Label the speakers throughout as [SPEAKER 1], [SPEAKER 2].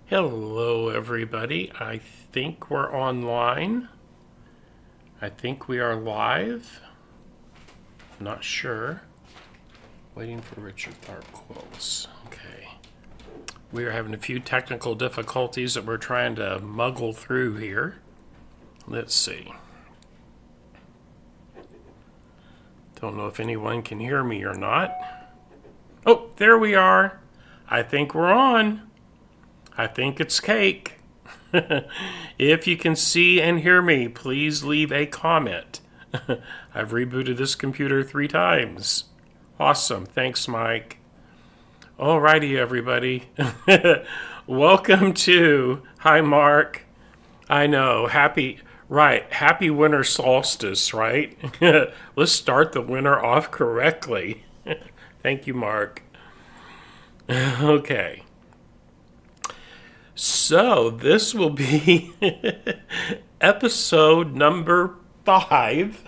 [SPEAKER 1] Hello, everybody. I think we're online. I think we are live. Not sure. Waiting for Richard Clark quotes. Okay. We are having a few technical difficulties that we're trying to muggle through here. Let's see. Don't know if anyone can hear me or not. Oh, there we are. I think we're on. I think it's cake. If you can see and hear me, please leave a comment. I've rebooted this computer 3 times. Awesome. Thanks, Mike. Alrighty, everybody. Welcome to... Hi, Mark. I know. Happy winter solstice, right? Let's start the winter off correctly. Thank you, Mark. Okay. So this will be episode number 5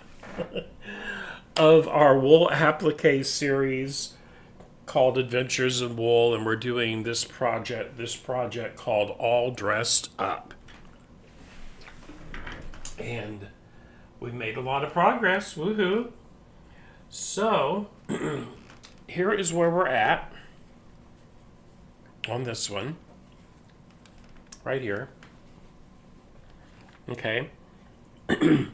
[SPEAKER 1] of our wool applique series called Adventures in Wool, and we're doing this project called All Dressed Up. And we made a lot of progress. Woohoo! So here is where we're at on this one. Right here. Okay. And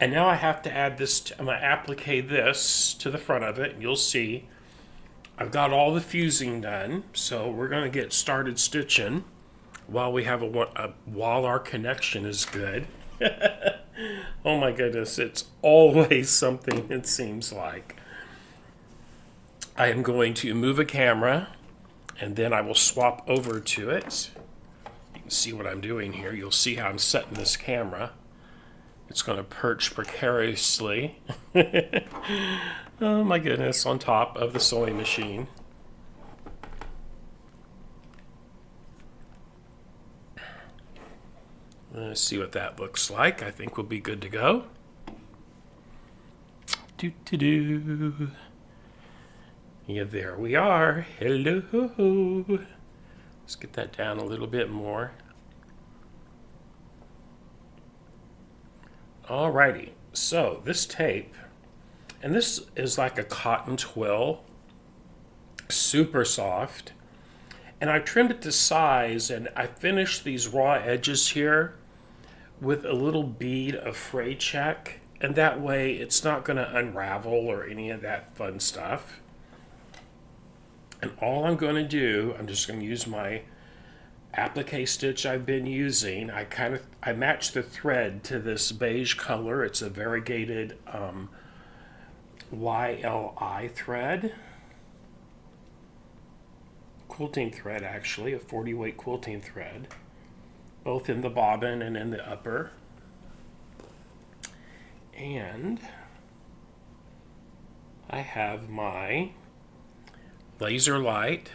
[SPEAKER 1] now I have to add this, I'm going to applique this to the front of it, and you'll see I've got all the fusing done, so we're going to get started stitching while we have while our connection is good. Oh my goodness, it's always something, it seems like. I am going to move a camera, and then I will swap over to it. You can see what I'm doing here. You'll see how I'm setting this camera. It's going to perch precariously. Oh my goodness, on top of the sewing machine. Let's see what that looks like. I think we'll be good to go. Do. Yeah, there we are. Hello. Let's get that down a little bit more. Alrighty, so this tape, and this is like a cotton twill, super soft, and I trimmed it to size, and I finished these raw edges here with a little bead of fray check, and that way it's not going to unravel or any of that fun stuff. And all I'm going to do, I'm just going to use my applique stitch I've been using. I matched the thread to this beige color. It's a variegated YLI thread. Quilting thread, actually, a 40 weight quilting thread, both in the bobbin and in the upper. And I have my laser light.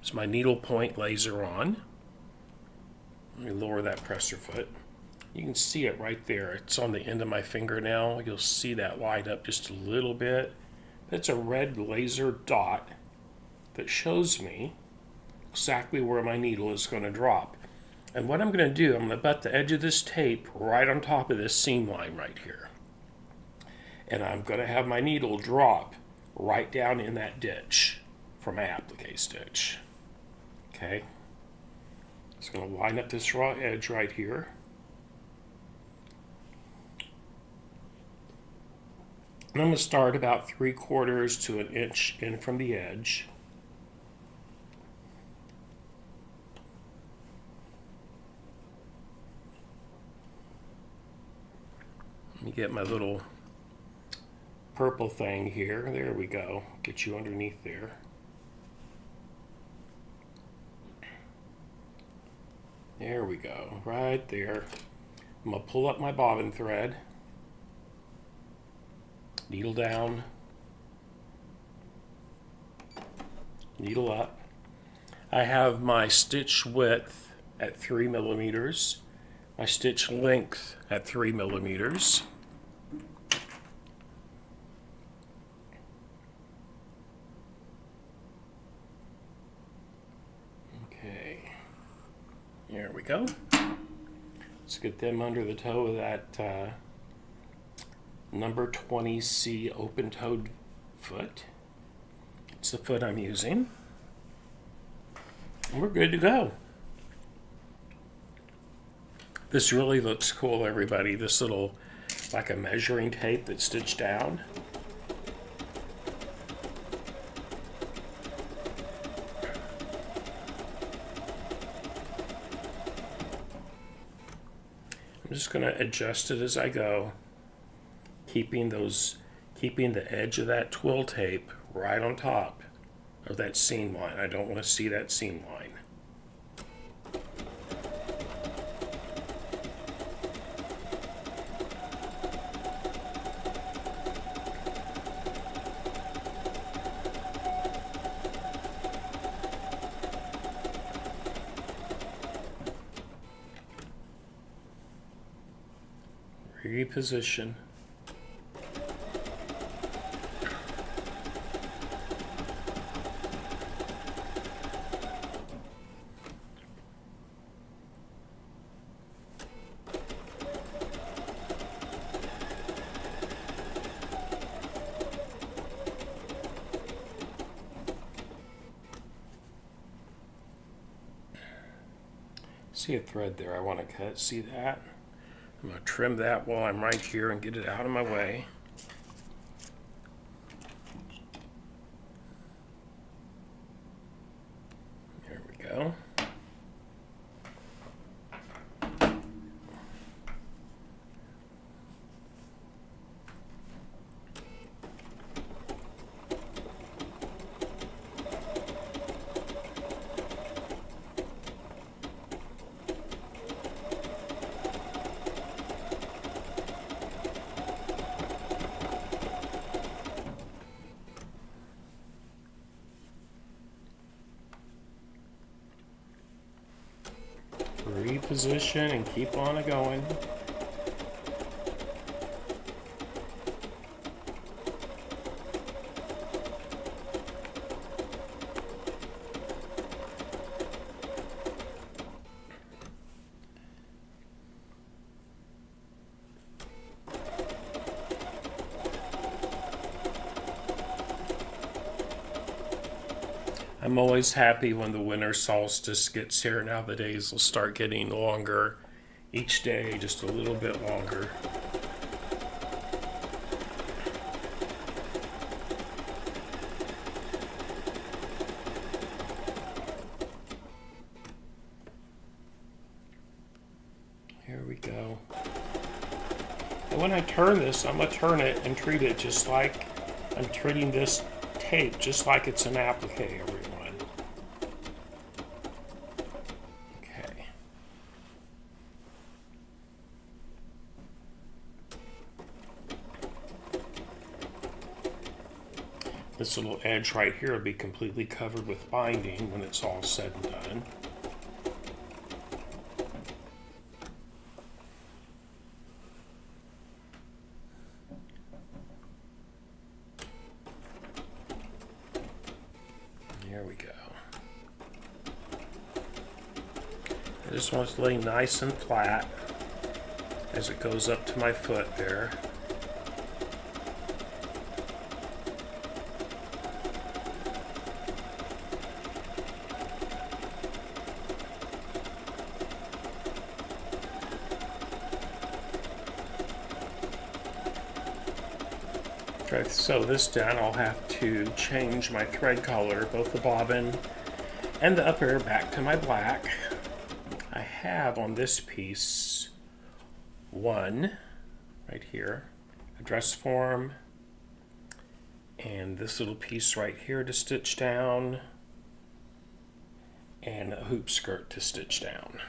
[SPEAKER 1] It's my needle point laser on. Let me lower that presser foot. You can see it right there. It's on the end of my finger now. You'll see that light up just a little bit. It's a red laser dot that shows me exactly where my needle is going to drop. And what I'm going to do, I'm going to butt the edge of this tape right on top of this seam line right here. And I'm going to have my needle drop right down in that ditch for my applique stitch. Okay. Just going to line up this raw edge right here. And I'm going to start about 3/4 to an inch in from the edge. Let me get my little purple thing here. There we go. Get you underneath there. There we go, right there. I'm going to pull up my bobbin thread, needle down, needle up. I have my stitch width at 3 millimeters, my stitch length at 3 millimeters. Okay. There we go. Let's get them under the toe of that number 20C open-toed foot. It's the foot I'm using. And we're good to go. This really looks cool, everybody. This little, like a measuring tape that's stitched down. I'm just going to adjust it as I go, keeping the edge of that twill tape right on top of that seam line. I don't want to see that seam line. Reposition. See a thread there I want to cut. See that? I'm going to trim that while I'm right here and get it out of my way. There we go. Reposition and keep on it going. I'm always happy when the winter solstice gets here. Now the days will start getting longer. Each day just a little bit longer. Here we go. And when I turn this, I'm going to turn it and treat it just like I'm treating this tape, just like it's an applique, everyone. Okay. This little edge right here will be completely covered with binding when it's all said and done. Here we go. I just want it to lay nice and flat as it goes up to my foot there. After I sew this down, I'll have to change my thread color, both the bobbin and the upper, back to my black. I have on this piece one right here, a dress form, and this little piece right here to stitch down, and a hoop skirt to stitch down.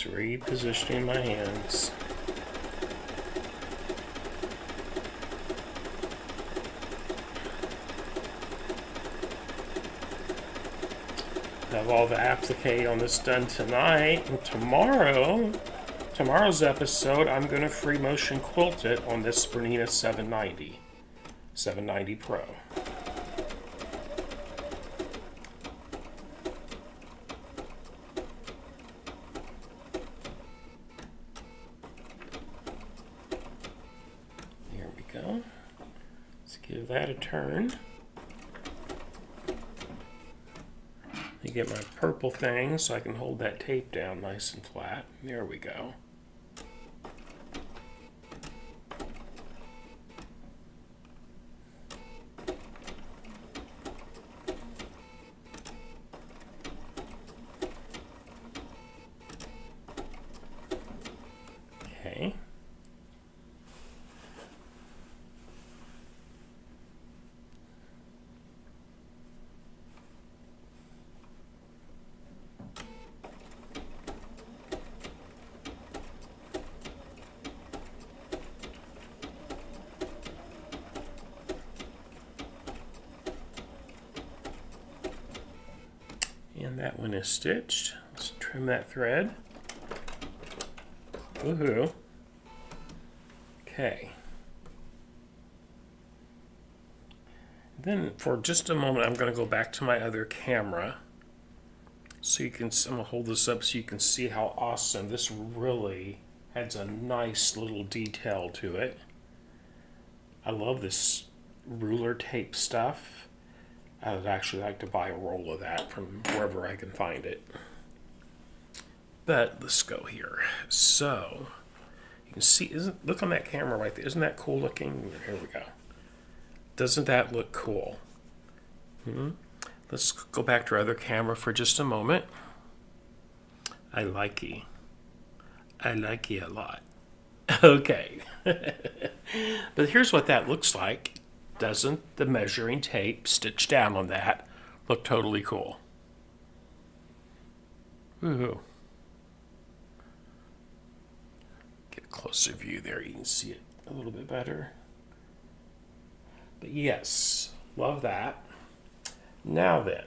[SPEAKER 1] Repositioning my hands. Have all the applique on this done tonight. And tomorrow's episode, I'm going to free motion quilt it on this Bernina 790 PRO. There we go. Let's give that a turn. You get my purple thing so I can hold that tape down nice and flat. There we go. Okay. And that one is stitched. Let's trim that thread. Woohoo. Okay. Then for just a moment, I'm going to go back to my other camera. So you can, I'm going to hold this up so you can see how awesome. This really adds a nice little detail to it. I love this ruler tape stuff. I would actually like to buy a roll of that from wherever I can find it. But let's go here. So you can see, look on that camera right there. Isn't that cool looking? Here we go. Doesn't that look cool? Let's go back to our other camera for just a moment. I like it a lot. Okay. But here's what that looks like. Doesn't the measuring tape stitched down on that look totally cool? Woohoo. Get a closer view there, you can see it a little bit better. But yes, love that. Now then,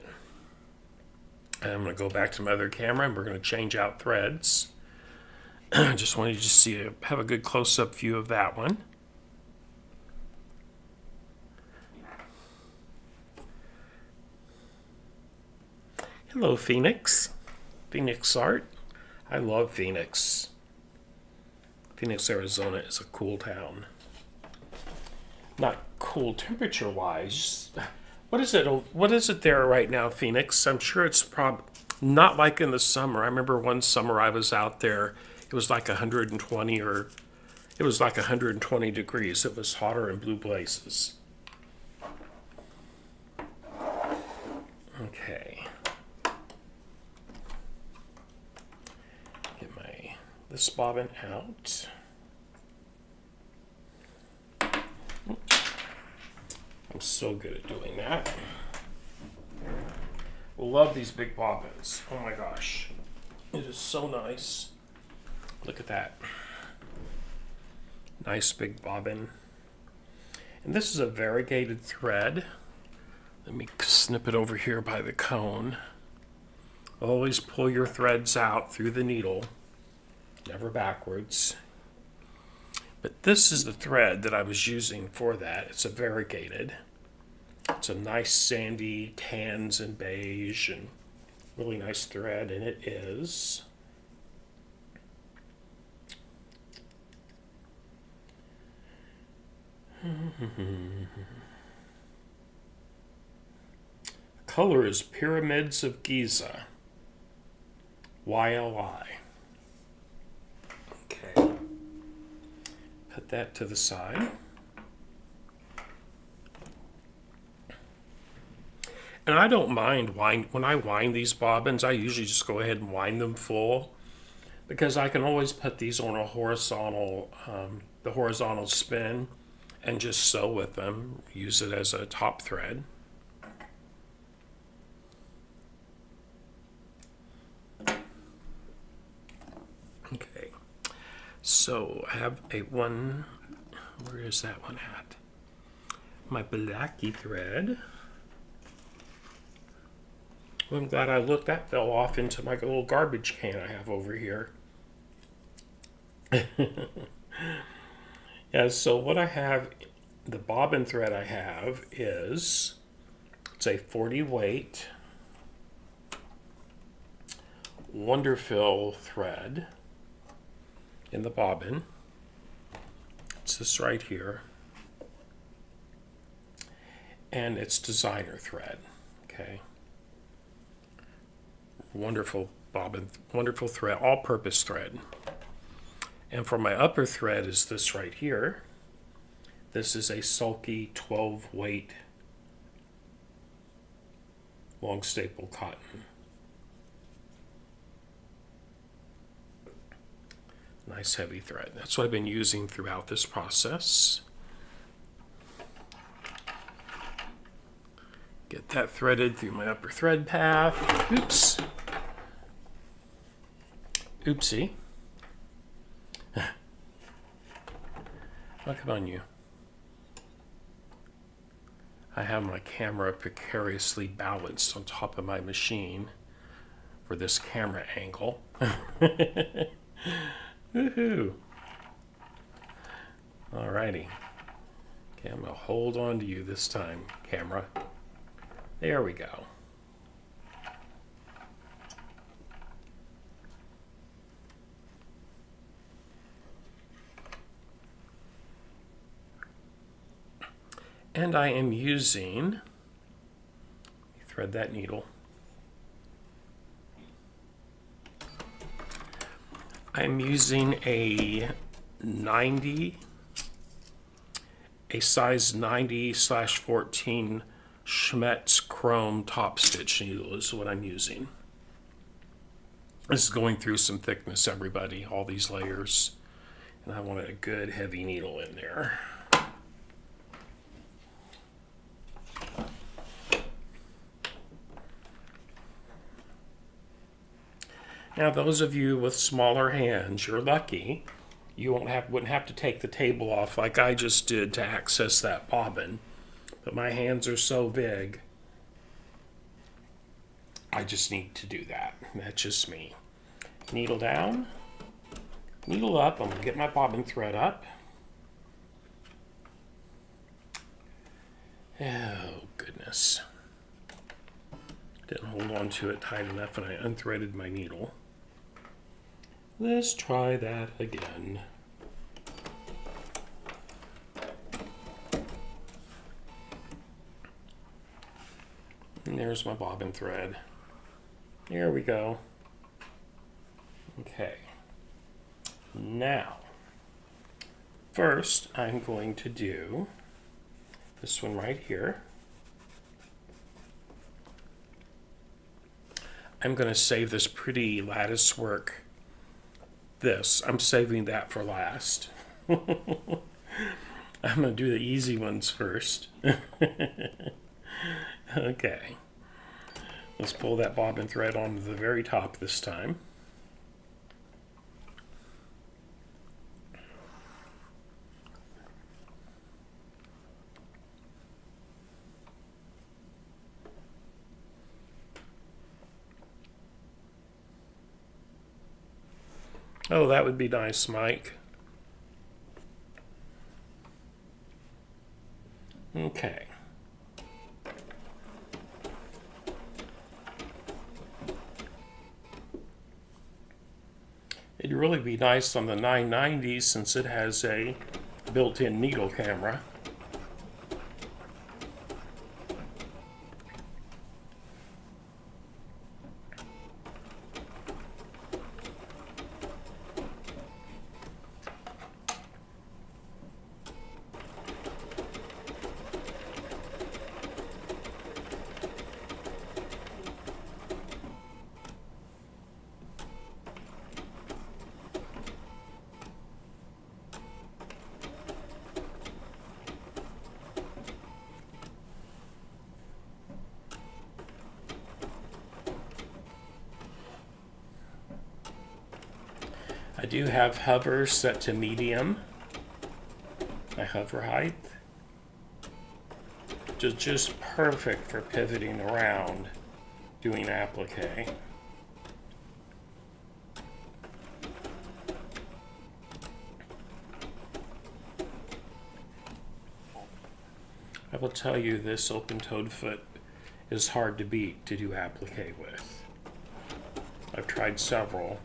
[SPEAKER 1] I'm going to go back to my other camera and we're going to change out threads. Just wanted you to see, have a good close-up view of that one. Hello, Phoenix. Phoenix Art. I love Phoenix. Phoenix, Arizona is a cool town. Not cool temperature-wise. What is it there right now, Phoenix? I'm sure it's not like in the summer. I remember one summer I was out there. It was like 120 or it was like 120 degrees. It was hotter in blue places. Okay. This bobbin out. I'm so good at doing that. Love these big bobbins. Oh my gosh. It is so nice. Look at that. Nice big bobbin. And this is a variegated thread. Let me snip it over here by the cone. Always pull your threads out through the needle. Never backwards. But this is the thread that I was using for that. It's a variegated. It's a nice sandy tans and beige and really nice thread, and it is color is Pyramids of Giza. YLI. Okay. Put that to the side. And I don't mind when I wind these bobbins, I usually just go ahead and wind them full because I can always put these on a horizontal, the horizontal spin and just sew with them, use it as a top thread. Okay, so I have where is that one at? My Applique thread. Well, I'm glad I looked. That fell off into my little garbage can I have over here. Yeah, so what I have, the bobbin thread I have is, it's a 40 weight Wonderfill thread in the bobbin. It's this right here. And it's designer thread, okay? Wonderful bobbin, wonderful thread, all-purpose thread. And for my upper thread is this right here. This is a sulky 12 weight long staple cotton. Nice heavy thread. That's what I've been using throughout this process. Get that threaded through my upper thread path. Oops. Oopsie. Look on you. I have my camera precariously balanced on top of my machine for this camera angle. Woohoo! Alrighty. Okay, I'm going to hold on to you this time, camera. There we go. And I am using, thread that needle. I'm using a size 90/14 Schmetz chrome top stitch needle is what I'm using. This is going through some thickness, everybody, all these layers. And I want a good heavy needle in there. Now, those of you with smaller hands, you're lucky. You wouldn't have to take the table off like I just did to access that bobbin. But my hands are so big, I just need to do that. That's just me. Needle down, needle up. I'm going to get my bobbin thread up. Oh, goodness. Didn't hold on to it tight enough and I unthreaded my needle. Let's try that again. And there's my bobbin thread. There we go. Okay. Now, first I'm going to do this one right here. I'm going to save this pretty lattice work. I'm saving that for last. I'm going to do the easy ones first. Okay. Let's pull that bobbin thread onto the very top this time. Oh, that would be nice, Mike. Okay. It'd really be nice on the 990 since it has a built-in needle camera. I do have hover set to medium, my hover height. Just perfect for pivoting around doing applique. I will tell you, this open-toed foot is hard to beat to do applique with. I've tried several,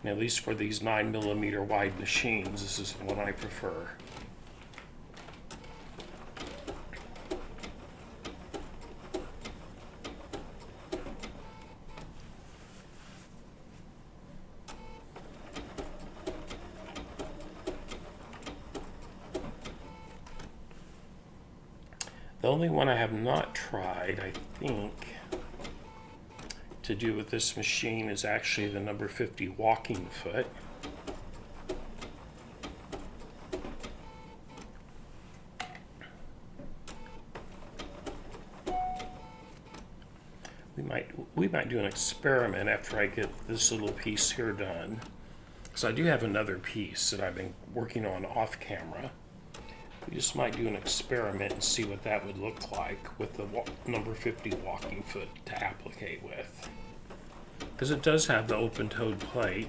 [SPEAKER 1] and at least for these 9mm wide machines, this is the one I prefer. The only one I have not tried, I think, to do with this machine is actually the number 50 walking foot. We might do an experiment after I get this little piece here done, because I do have another piece that I've been working on off camera. We just might do an experiment and see what that would look like with the number 50 walking foot to applique with. Because it does have the open-toed plate.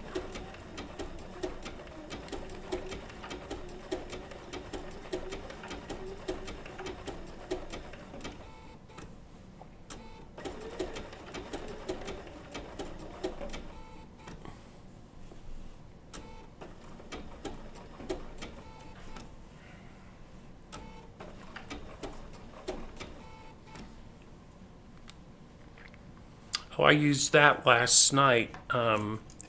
[SPEAKER 1] Oh, I used that last night,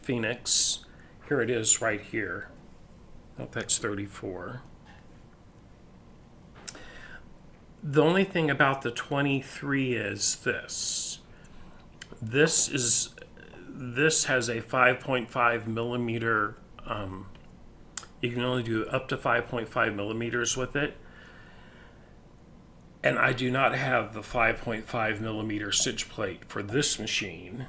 [SPEAKER 1] Phoenix. Here it is right here. Oh, that's 34. The only thing about the 23 is this. This has a 5.5 millimeter, you can only do up to 5.5 millimeters with it. And I do not have the 5.5 millimeter stitch plate for this machine.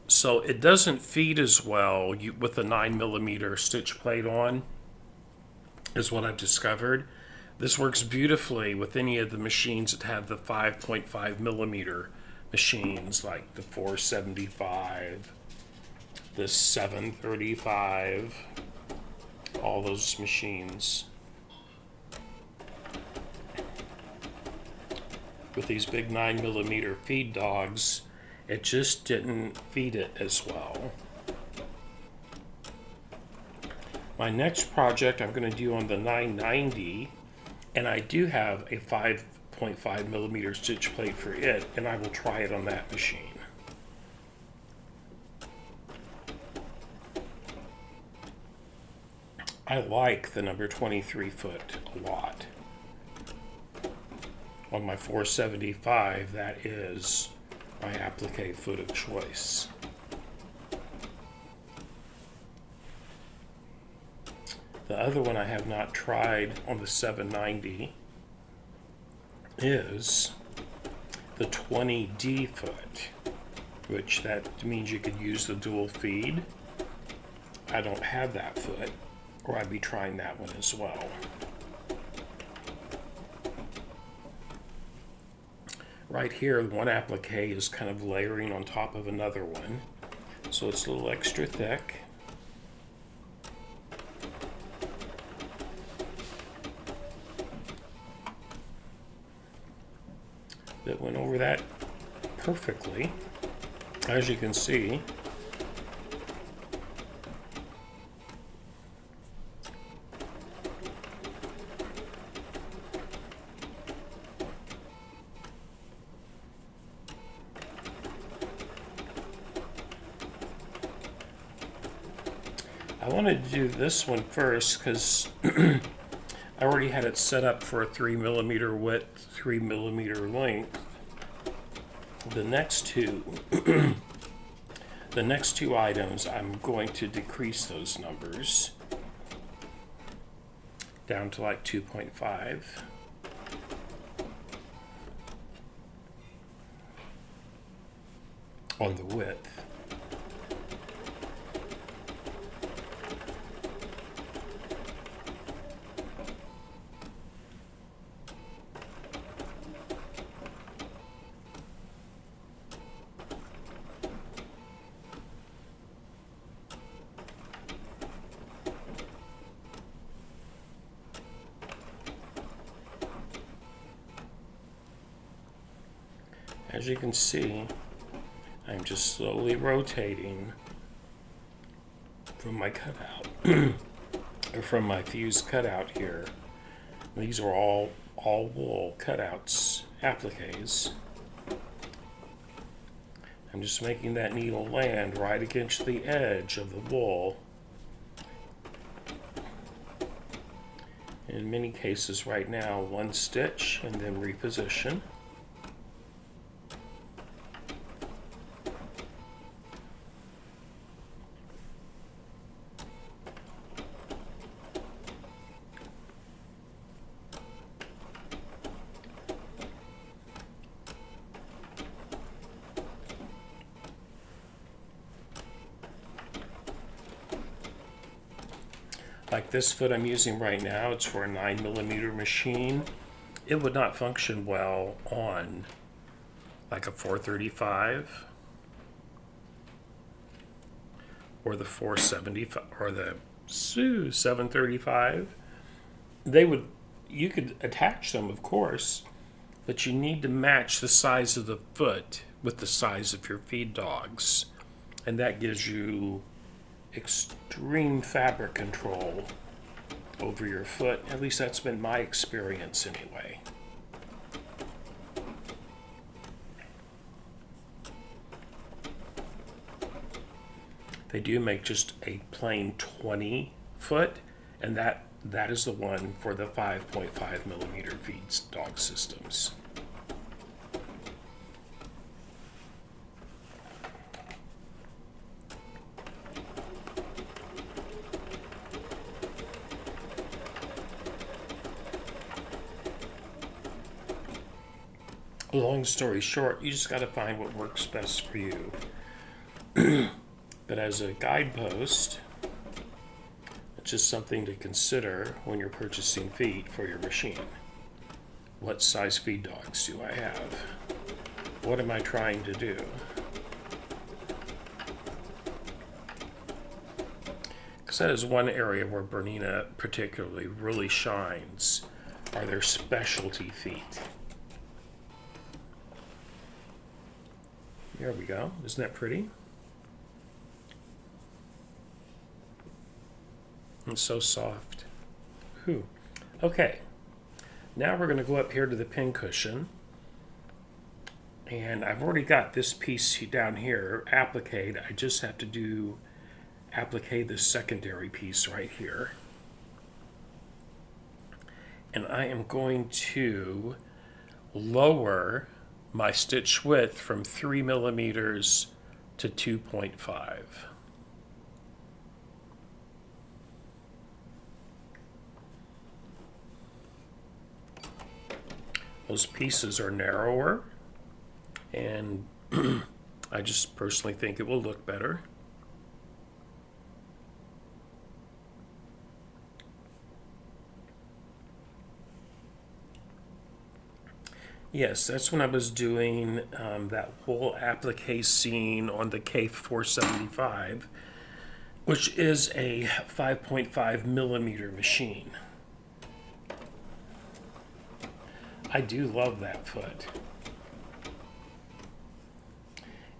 [SPEAKER 1] So it doesn't feed as well with the 9mm stitch plate on, is what I've discovered. This works beautifully with any of the machines that have the 5.5 millimeter machines, like the 475, the 735, all those machines. With these big 9mm feed dogs, it just didn't feed it as well. My next project I'm going to do on the 990, and I do have a 5.5 millimeter stitch plate for it, and I will try it on that machine. I like the number 23 foot a lot. On my 475, that is my applique foot of choice. The other one I have not tried on the 790 is the 20D foot, which that means you could use the dual feed. I don't have that foot, or I'd be trying that one as well. Right here, one applique is kind of layering on top of another one, so it's a little extra thick. That went over that perfectly, as you can see. I wanted to do this one first because I already had it set up for a 3mm width, 3mm length. The next two, the next two items, I'm going to decrease those numbers down to like 2.5. on the width. As you can see, I'm just slowly rotating from my cutout, or from my fused cutout here. These are all wool cutouts, appliques. I'm just making that needle land right against the edge of the wool. In many cases right now, one stitch and then reposition. Like this foot I'm using right now, it's for a 9mm machine. It would not function well on like a 435 or the 475 or the 735. You could attach them, of course, but you need to match the size of the foot with the size of your feed dogs, and that gives you extreme fabric control over your foot. At least that's been my experience anyway. They do make just a plain 20 foot, and that is the one for the 5.5mm feed dog systems. Long story short, you just got to find what works best for you. But as a guidepost, it's just something to consider when you're purchasing feed for your machine. What size feed dogs do I have? What am I trying to do? Because that is one area where Bernina particularly really shines, are their specialty feet. There we go. Isn't that pretty? It's so soft. Whew. Okay. Now we're going to go up here to the pin cushion. And I've already got this piece down here appliqued. I just have to applique the secondary piece right here. And I am going to lower my stitch width from 3mm to 2.5. Those pieces are narrower, and I just personally think it will look better. Yes, that's when I was doing that wool applique scene on the K475, which is a 5.5mm machine. I do love that foot.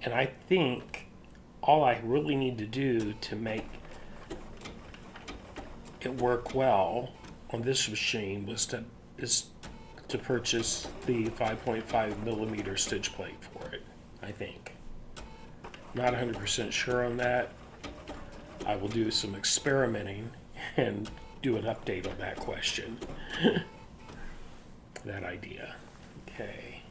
[SPEAKER 1] And I think all I really need to do to make it work well on this machine is to purchase the 5.5mm stitch plate for it, I think. Not 100% sure on that. I will do some experimenting and do an update on that question. That idea. Okay.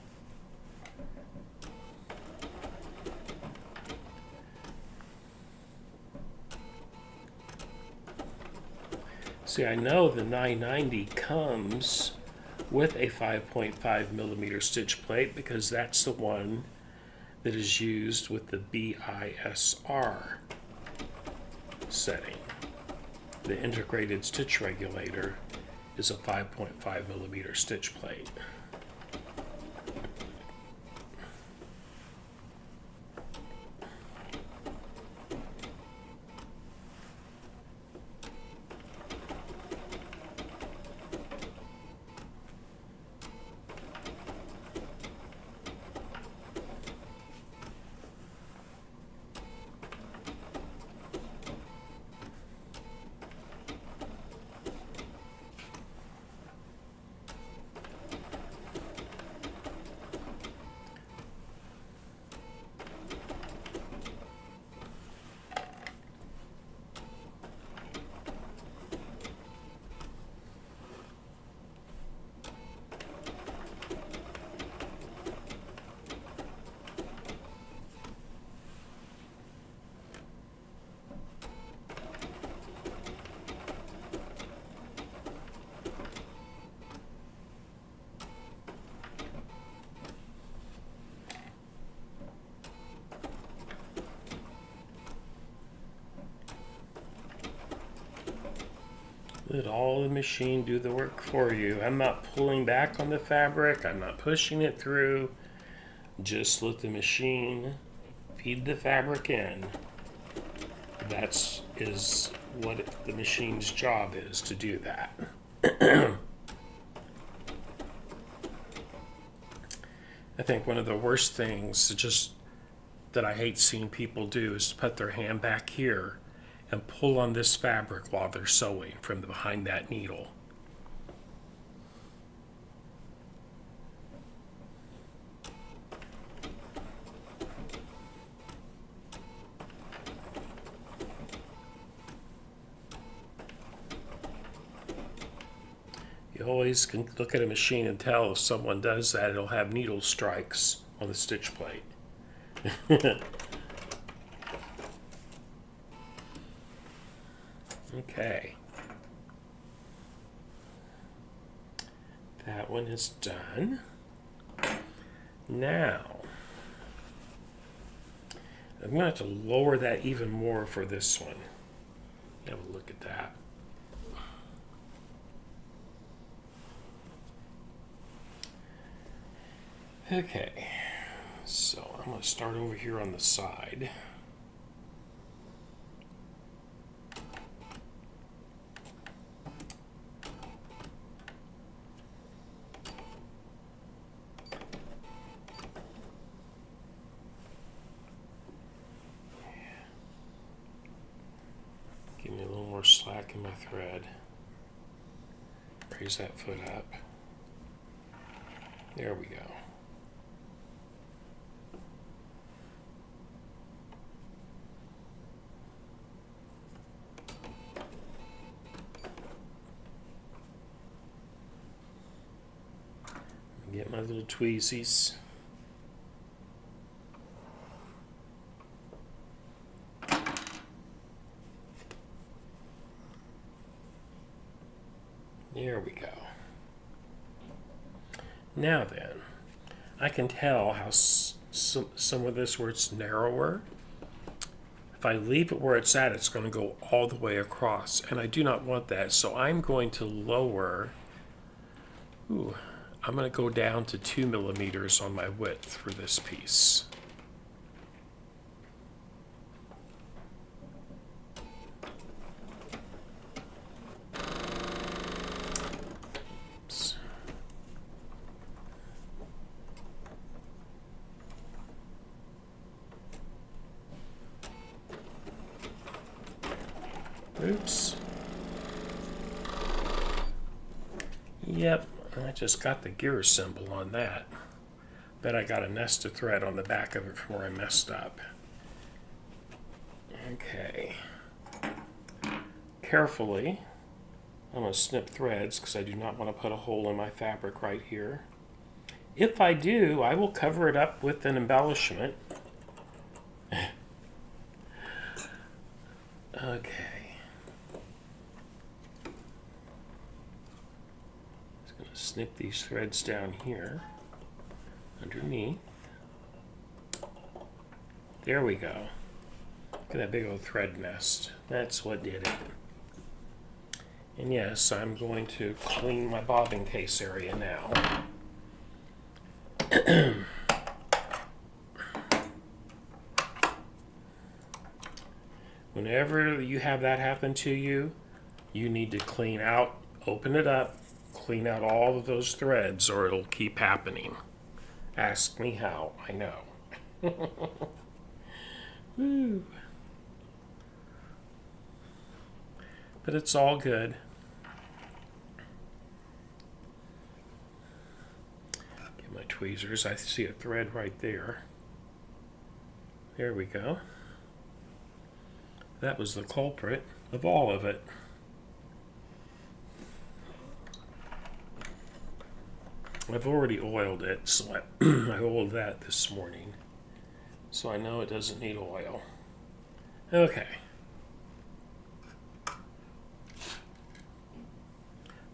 [SPEAKER 1] See, I know the 990 comes with a 5.5mm stitch plate because that's the one that is used with the BISR setting. The integrated stitch regulator is a 5.5mm stitch plate. Let all the machine do the work for you. I'm not pulling back on the fabric. I'm not pushing it through. Just let the machine feed the fabric in. That's what the machine's job is, to do that. I think one of the worst things that I hate seeing people do is put their hand back here and pull on this fabric while they're sewing from behind that needle. You always can look at a machine and tell if someone does that, it'll have needle strikes on the stitch plate. Okay. That one is done. Now, I'm going to have to lower that even more for this one. Have a look at that. Okay, so I'm going to start over here on the side. Give me a little more slack in my thread. Raise that foot up. There we go. Get my little tweezies. There we go. Now then, I can tell how some of this where it's narrower. If I leave it where it's at, it's going to go all the way across, and I do not want that, so I'm going to lower. I'm going to go down to 2 millimeters on my width for this piece. Oops. Oops. Yep. I just got the gear symbol on that. Bet I got a nested thread on the back of it from where I messed up. Okay. Carefully, I'm going to snip threads because I do not want to put a hole in my fabric right here. If I do, I will cover it up with an embellishment. Okay. Snip these threads down here underneath. There we go. Look at that big old thread nest. That's what did it. And yes, I'm going to clean my bobbin case area now. Whenever you have that happen to you, you need to clean out, open it up, clean out all of those threads, or it'll keep happening. Ask me how, I know. Woo. But it's all good. Get my tweezers. I see a thread right there. There we go. That was the culprit of all of it. I've already oiled it, so I oiled that this morning. So I know it doesn't need oil. Okay.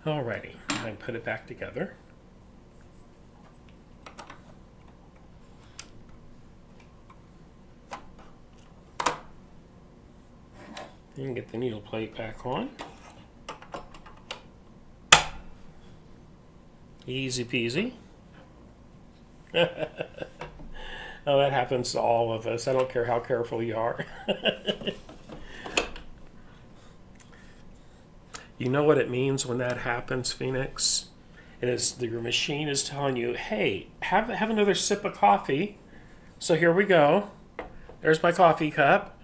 [SPEAKER 1] Alrighty, I can put it back together. And get the needle plate back on. Easy peasy. Oh, that happens to all of us. I don't care how careful you are. You know what it means when that happens, Phoenix? It is your machine is telling you, hey, have another sip of coffee. So here we go. There's my coffee cup.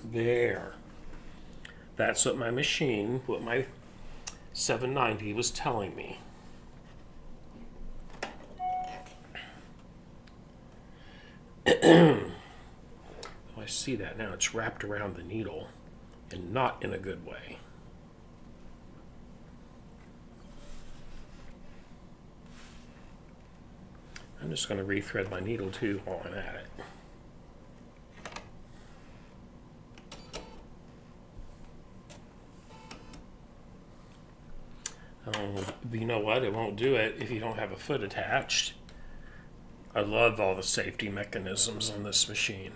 [SPEAKER 1] There. That's what my machine, what my 790 was telling me. Oh, I see that now. It's wrapped around the needle and not in a good way. I'm just going to rethread my needle too while I'm at it. But you know what? It won't do it if you don't have a foot attached. I love all the safety mechanisms on this machine.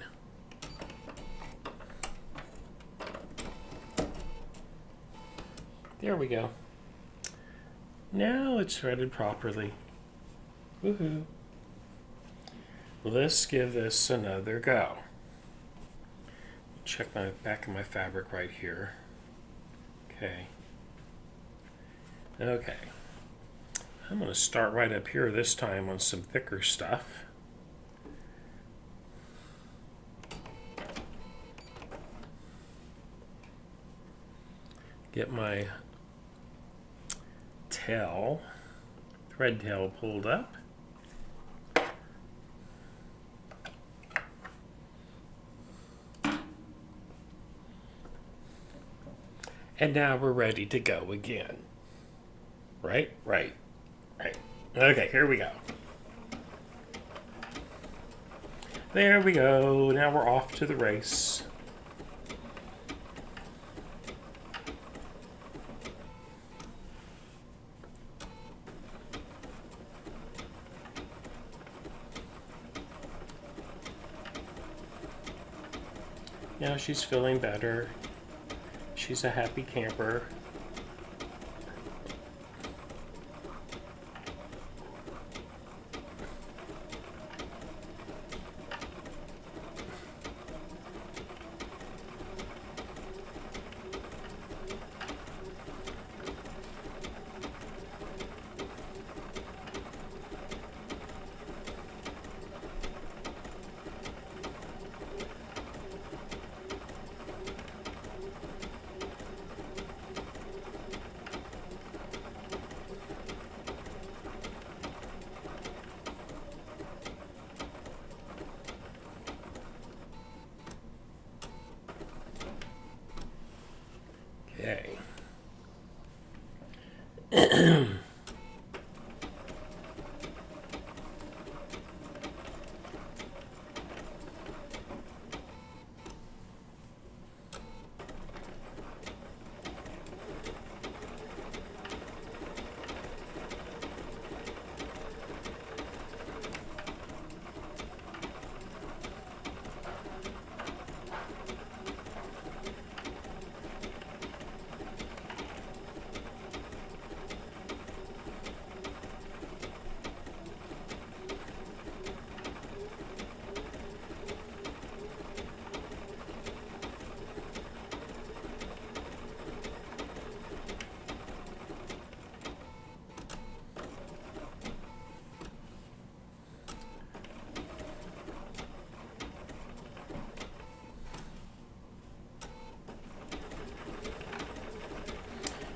[SPEAKER 1] There we go. Now it's threaded properly. Woohoo. Let's give this another go. Check my back of my fabric right here. Okay. Okay. I'm going to start right up here this time on some thicker stuff. Get my tail, thread tail pulled up. And now we're ready to go again. Right. Okay, here we go. There we go. Now we're off to the race. Now she's feeling better. She's a happy camper. Okay.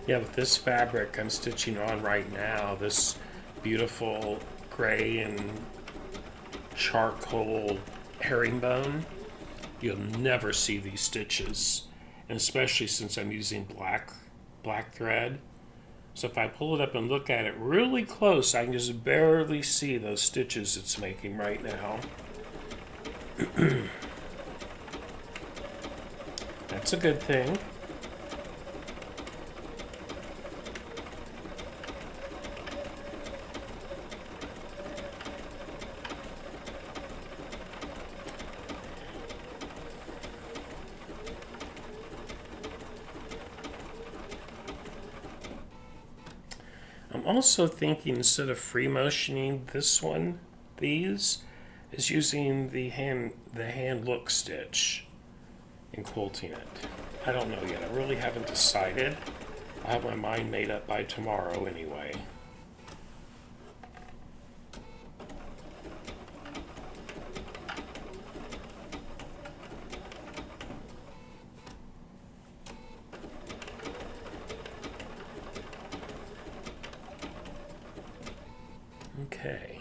[SPEAKER 1] Yeah, with this fabric I'm stitching on right now, this beautiful gray and charcoal herringbone, you'll never see these stitches, and especially since I'm using black thread. So if I pull it up and look at it really close, I can just barely see those stitches it's making right now. That's a good thing. I'm also thinking instead of free motioning these is using the hand look stitch and quilting it. I don't know yet. I really haven't decided. I'll have my mind made up by tomorrow anyway. Okay,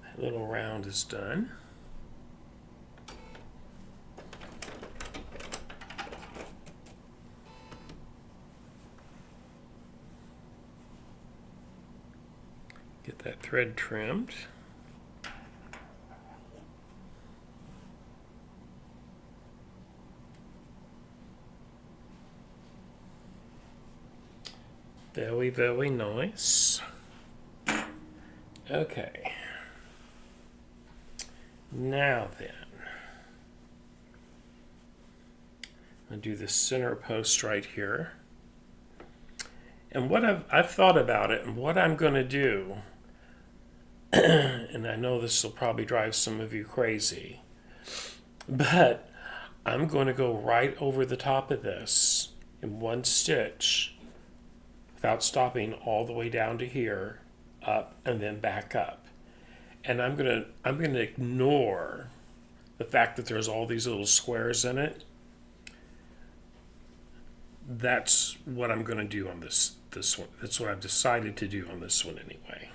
[SPEAKER 1] that little round is done. Get that thread trimmed. Very, very nice. Okay. Now then, I'm going to do the center post right here. And what I've thought about it, and what I'm going to do, and I know this will probably drive some of you crazy, but I'm going to go right over the top of this in one stitch without stopping all the way down to here, up, and then back up. And I'm gonna ignore the fact that there's all these little squares in it. That's what I'm gonna do on this one. That's what I've decided to do on this one anyway.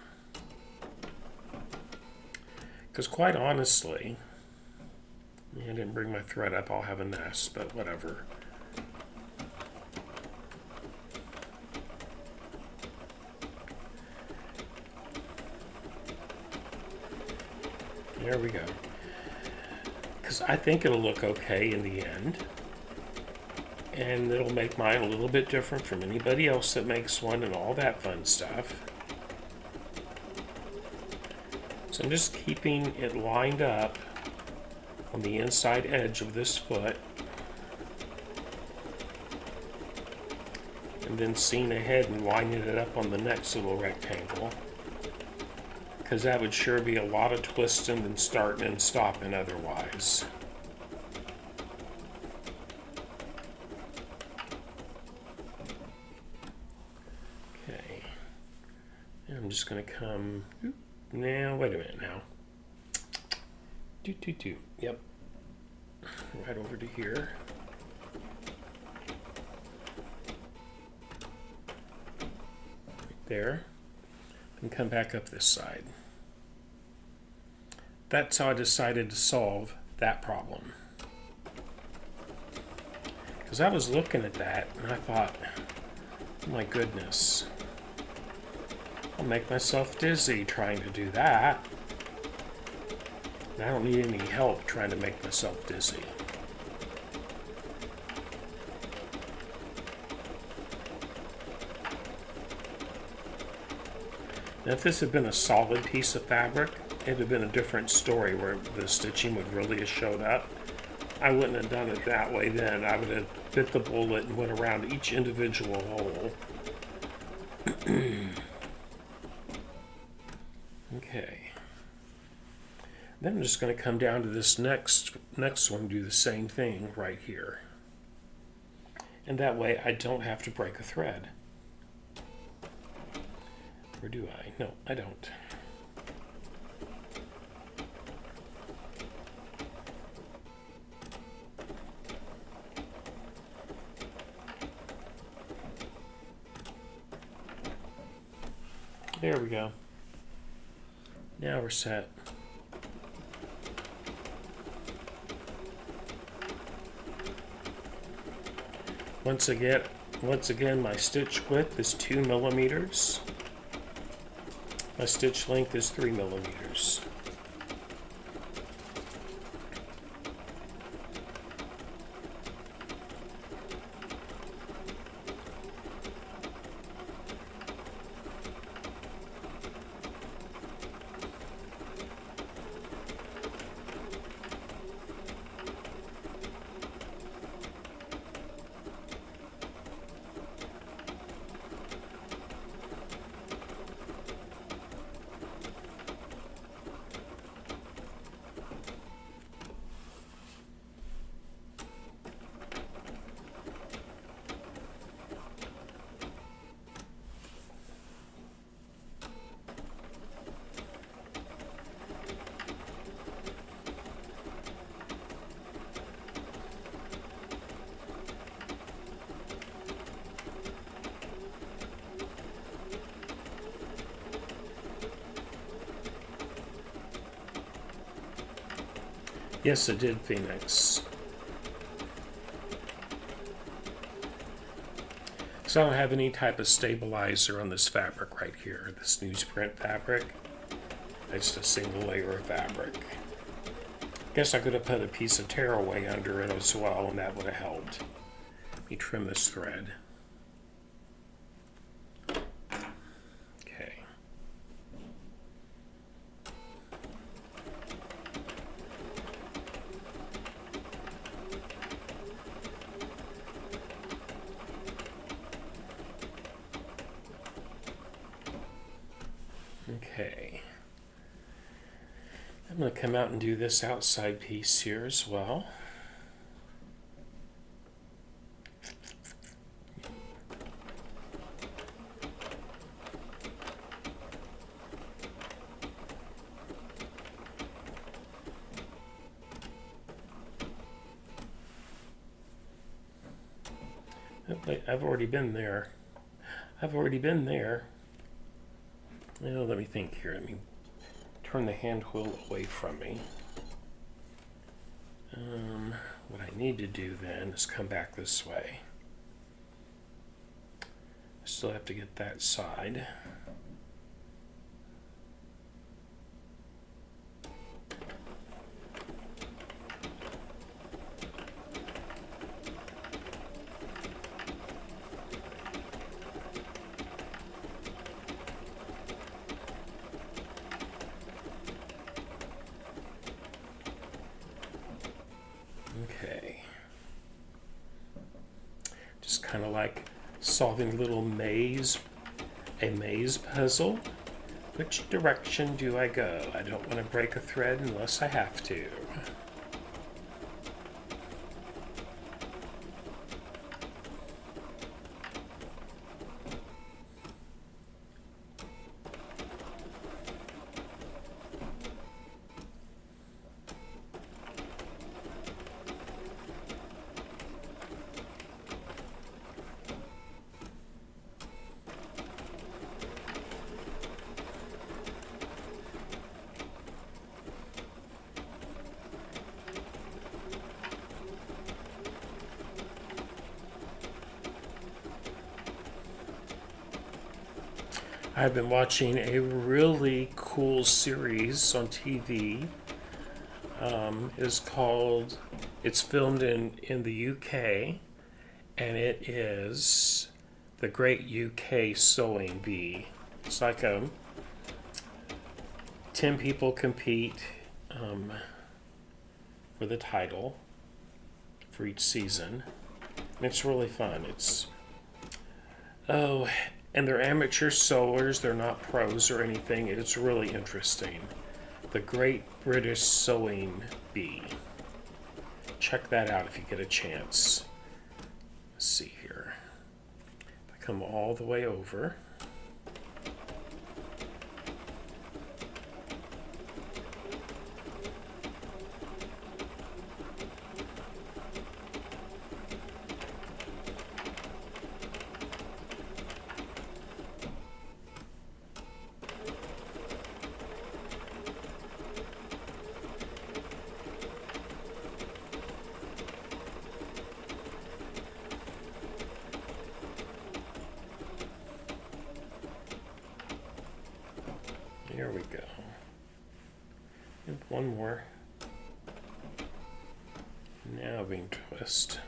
[SPEAKER 1] Because quite honestly, I didn't bring my thread up. I'll have a nest, but whatever. There we go. Because I think it'll look okay in the end. And it'll make mine a little bit different from anybody else that makes one and all that fun stuff. So I'm just keeping it lined up on the inside edge of this foot. And then seeing ahead and lining it up on the next little rectangle. Because that would sure be a lot of twisting and starting and stopping otherwise. Okay. And I'm just going to come... Now, wait a minute now. Yep. Right over to here. Right there. And come back up this side. That's how I decided to solve that problem. Because I was looking at that and I thought, oh my goodness, I'll make myself dizzy trying to do that. And I don't need any help trying to make myself dizzy. Now, if this had been a solid piece of fabric, it would have been a different story where the stitching would really have showed up. I wouldn't have done it that way then. I would have bit the bullet and went around each individual hole. Okay. Then I'm just going to come down to this next one and do the same thing right here. And that way I don't have to break a thread. Or do I? No, I don't. There we go. Now we're set. Once again, my stitch width is 2 millimeters. My stitch length is 3 millimeters. Yes, it did, Phoenix. So I don't have any type of stabilizer on this fabric right here, this newsprint fabric. It's a single layer of fabric. Guess I could have put a piece of tearaway under it as well, and that would have helped. Let me trim this thread. Okay. Okay. I'm going to come out and do this outside piece here as well. I've already been there. I've already been there. Well, let me think here. Let me turn the hand wheel away from me. What I need to do then is come back this way. I still have to get that side. Okay. Just kind of like solving a little maze puzzle. Which direction do I go? I don't want to break a thread unless I have to. I've been watching a really cool series on TV. It's filmed in the UK, and it is the Great UK Sewing Bee. It's like 10 people compete for the title for each season. And it's really fun. And they're amateur sewers, they're not pros or anything. It's really interesting. The Great British Sewing Bee. Check that out if you get a chance. Let's see here. If I come all the way over. There we go. And one more. Now being twist.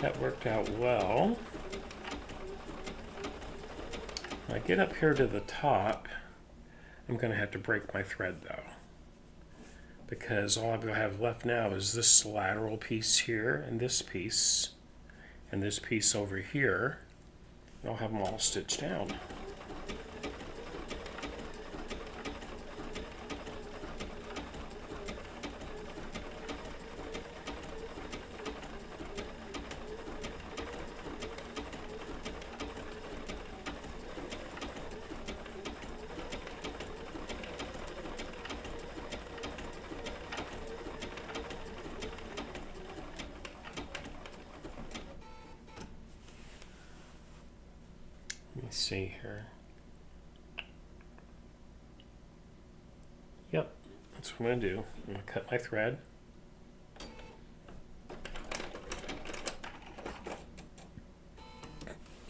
[SPEAKER 1] That worked out well. When I get up here to the top, I'm going to have to break my thread though, because all I'm going to have left now is this lateral piece here and this piece over here, and I'll have them all stitched down. see here. Yep, that's what I'm going to do. I'm going to cut my thread.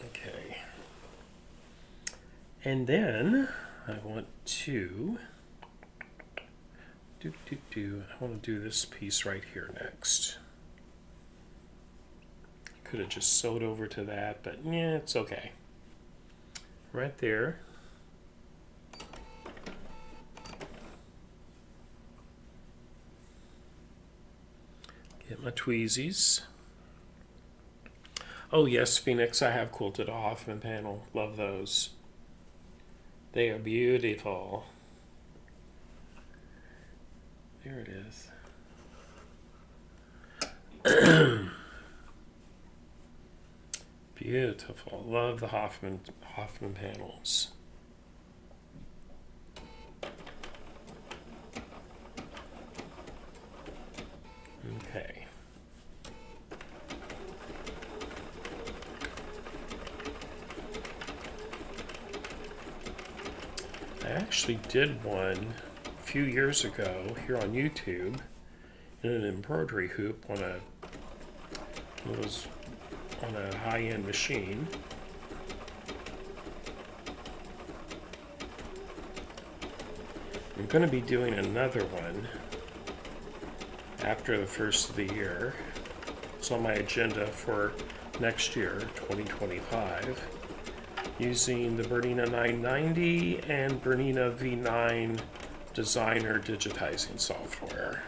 [SPEAKER 1] Okay. And then I want to I want to do this piece right here next. Could have just sewed over to that, but yeah, it's okay. Right there. Get my tweezies. Oh yes, Phoenix, I have quilted a Hoffman panel. Love those. They are beautiful. There it is. Beautiful. Love the Hoffman panels. Okay. I actually did one a few years ago here on YouTube in an embroidery hoop on a high-end machine. I'm going to be doing another one after the first of the year. It's on my agenda for next year, 2025, using the Bernina 990 and Bernina V9 designer digitizing software.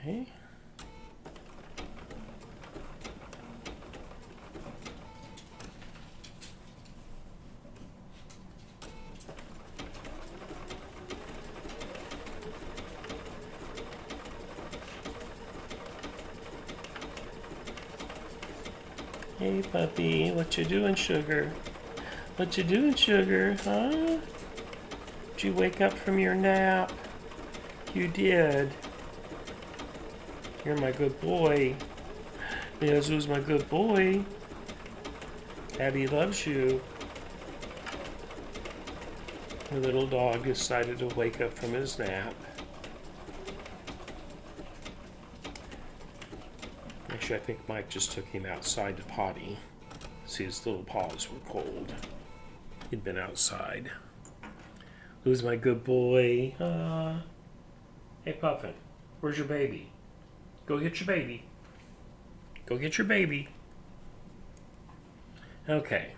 [SPEAKER 1] Okay. Hey puppy, what you doing, sugar? What you doing, sugar, huh? Did you wake up from your nap? You did. You're my good boy. Yes, who's my good boy? Abby loves you. The little dog decided to wake up from his nap. Actually, I think Mike just took him outside to potty. See, his little paws were cold. He'd been outside. Who's my good boy? Hey, Puffin, where's your baby? Go get your baby. Go get your baby. Okay.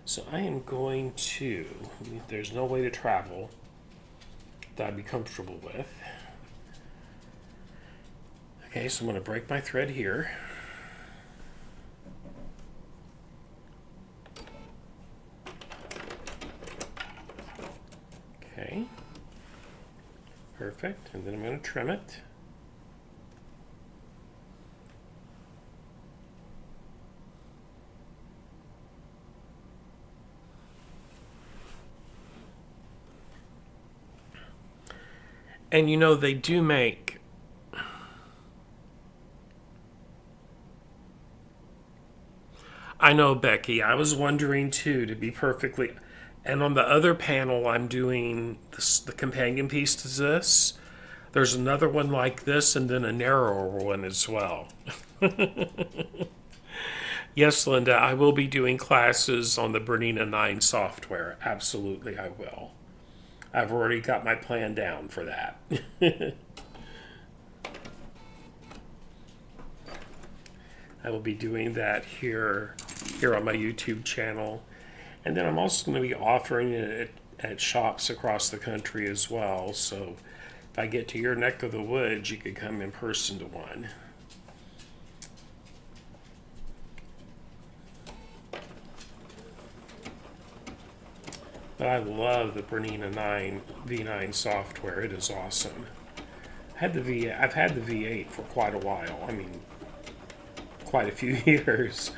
[SPEAKER 1] So I am going to, there's no way to travel that I'd be comfortable with. Okay, so I'm going to break my thread here. Okay. Perfect. And then I'm going to trim it. And you know, they do make I know, Becky. I was wondering too, to be perfectly. And on the other panel, I'm doing this, the companion piece to this. There's another one like this, and then a narrower one as well. Yes, Linda, I will be doing classes on the Bernina 9 software. Absolutely, I will. I've already got my plan down for that. I will be doing that here on my YouTube channel. And then I'm also going to be offering it at shops across the country as well. So if I get to your neck of the woods, you could come in person to one. But I love the Bernina V9 software. It is awesome. I've had the V8 for quite a while. I mean, quite a few years.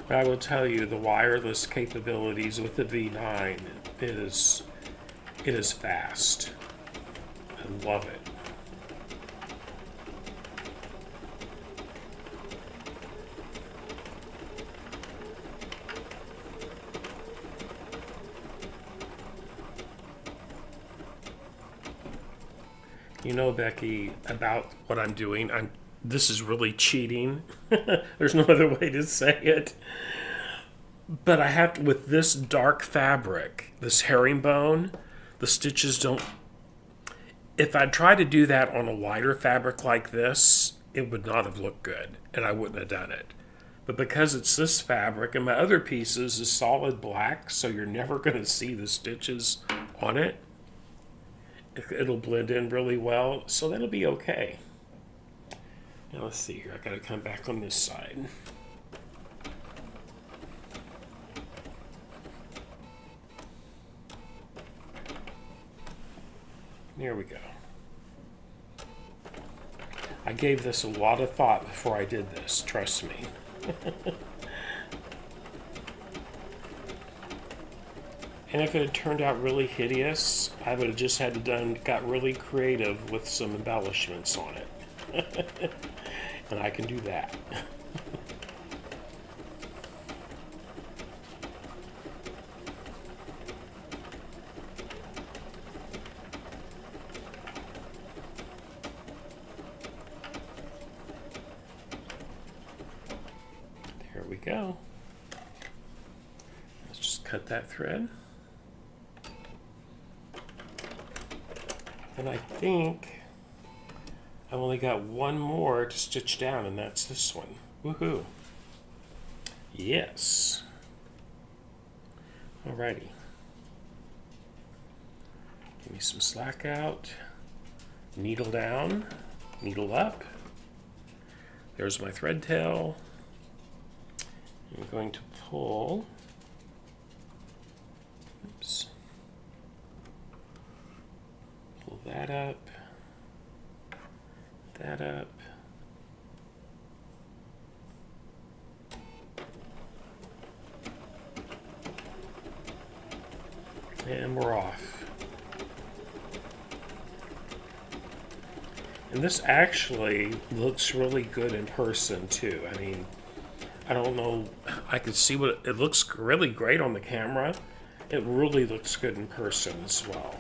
[SPEAKER 1] But I will tell you, the wireless capabilities with the V9 it is fast. I love it. You know, Becky, about what I'm doing. This is really cheating. There's no other way to say it. But I have to, with this dark fabric, this herringbone, the stitches don't. If I tried to do that on a lighter fabric like this, it would not have looked good, and I wouldn't have done it. But because it's this fabric, and my other pieces is solid black, so you're never going to see the stitches on it. It'll blend in really well, so that'll be okay. Now let's see here. I got to come back on this side. There we go. I gave this a lot of thought before I did this, trust me. And if it had turned out really hideous, I would have just had to got really creative with some embellishments on it. And I can do that. There we go. Let's just cut that thread. And I think I've only got one more to stitch down, and that's this one. Woohoo! Yes. Alrighty. Give me some slack out. Needle down, needle up. There's my thread tail. I'm going to pull. Oops. Pull that up. That up. And we're off. And this actually looks really good in person too. I mean, I don't know, I could see what it looks really great on the camera. It really looks good in person as well.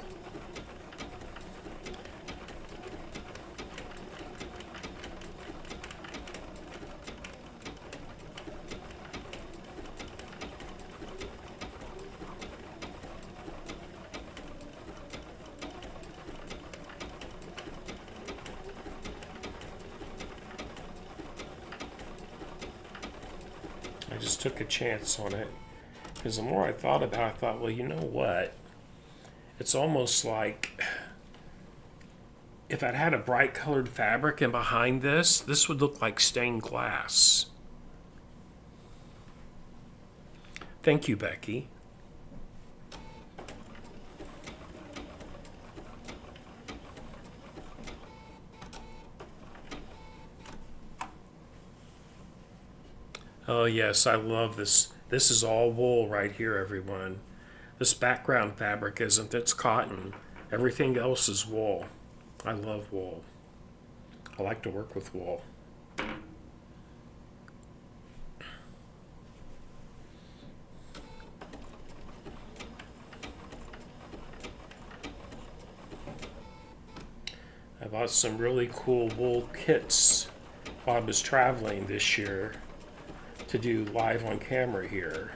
[SPEAKER 1] I just took a chance on it because the more I thought about it, I thought, well, you know what? It's almost like if I'd had a bright colored fabric and behind this would look like stained glass. Thank you, Becky. Oh yes, I love this. This is all wool right here, everyone. This background fabric isn't, it's cotton. Everything else is wool. I love wool. I like to work with wool. I bought some really cool wool kits while I was traveling this year to do live on camera here.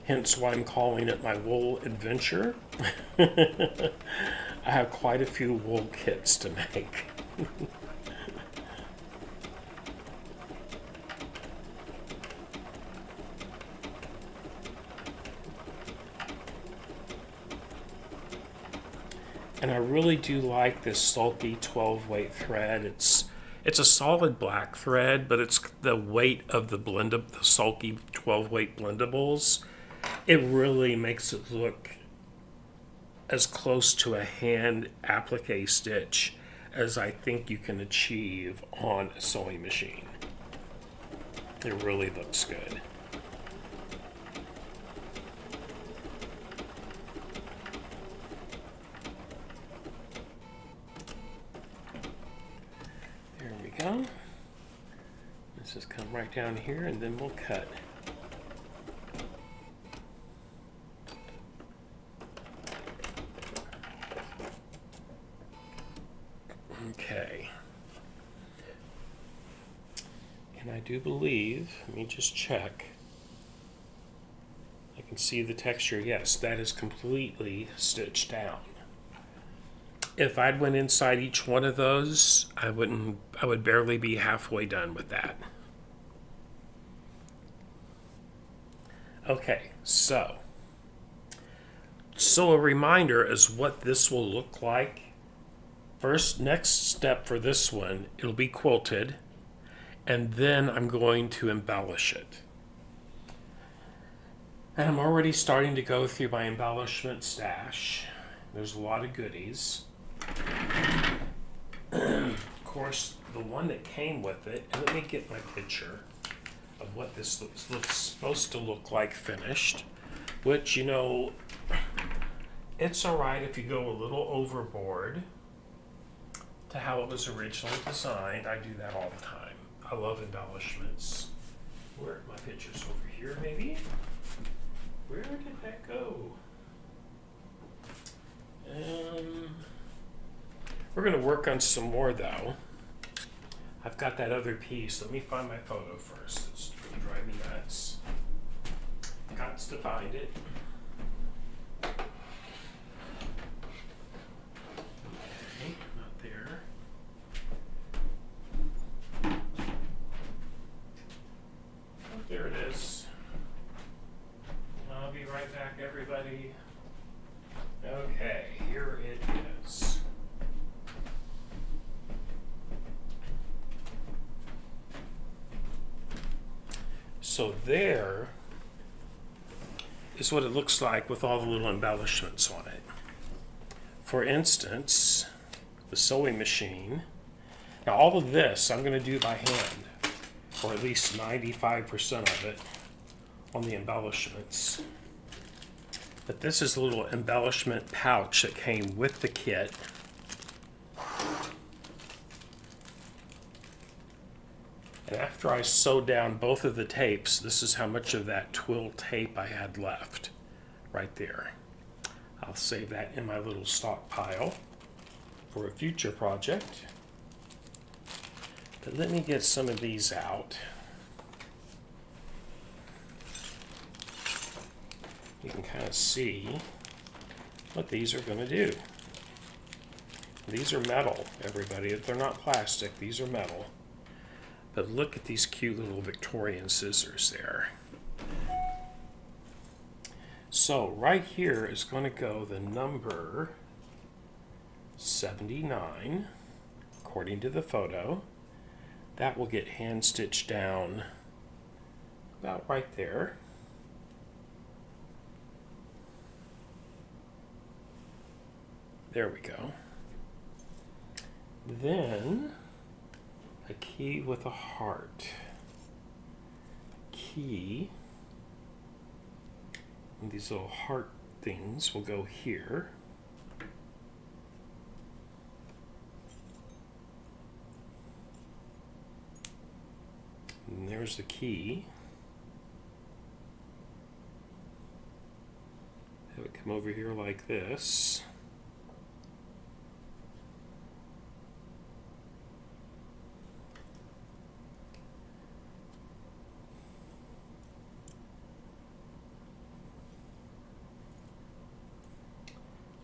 [SPEAKER 1] Hence why I'm calling it my wool adventure. I have quite a few wool kits to make. And I really do like this sulky 12 weight thread. It's a solid black thread, but it's the weight of the sulky 12 weight blendables. It really makes it look as close to a hand applique stitch as I think you can achieve on a sewing machine. It really looks good. There we go. Let's just come right down here and then we'll cut. And I do believe, let me just check. I can see the texture. Yes, that is completely stitched down. If I'd went inside each one of those, I would barely be halfway done with that. Okay, so a reminder is what this will look like. Next step for this one, it'll be quilted, and then I'm going to embellish it. And I'm already starting to go through my embellishment stash. There's a lot of goodies. Of course, the one that came with it, and let me get my picture of what this looks supposed to look like finished, which, you know, it's all right if you go a little overboard to how it was originally designed. I do that all the time. I love embellishments. Where are my pictures? Over here, maybe? Where did that go? We're going to work on some more, though. I've got that other piece. Let me find my photo first. It's going to drive me nuts. Got to find it. Okay, not there. Oh, there it is. I'll be right back, everybody. Okay, here it is. So there is what it looks like with all the little embellishments on it. For instance, the sewing machine. Now all of this I'm going to do by hand, or at least 95% of it on the embellishments. But this is a little embellishment pouch that came with the kit. And after I sewed down both of the tapes, this is how much of that twill tape I had left, right there. I'll save that in my little stockpile for a future project. But let me get some of these out. You can kind of see what these are going to do. These are metal, everybody. They're not plastic, these are metal. But look at these cute little Victorian scissors there. So right here is going to go the number 79, according to the photo. That will get hand stitched down about right there. There we go. Then a key with a heart. Key. And these little heart things will go here. And there's the key. Have it come over here like this.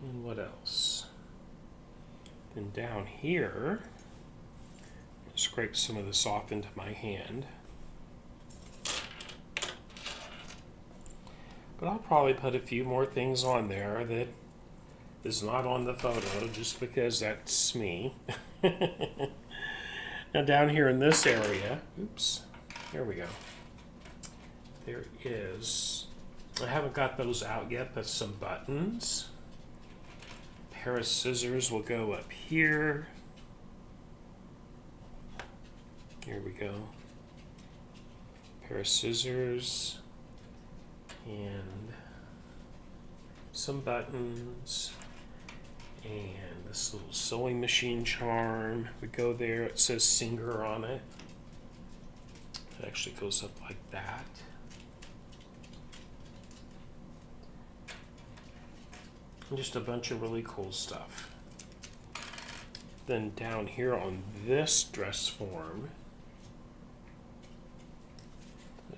[SPEAKER 1] And what else? Then down here, scrape some of this off into my hand. But I'll probably put a few more things on there that is not on the photo, just because that's me. Now down here in this area, oops, there we go. There is, I haven't got those out yet, but some buttons. Pair of scissors will go up here. Here we go. Pair of scissors and some buttons and this little sewing machine charm would go there. It says Singer on it. It actually goes up like that. And just a bunch of really cool stuff. Then down here on this dress form,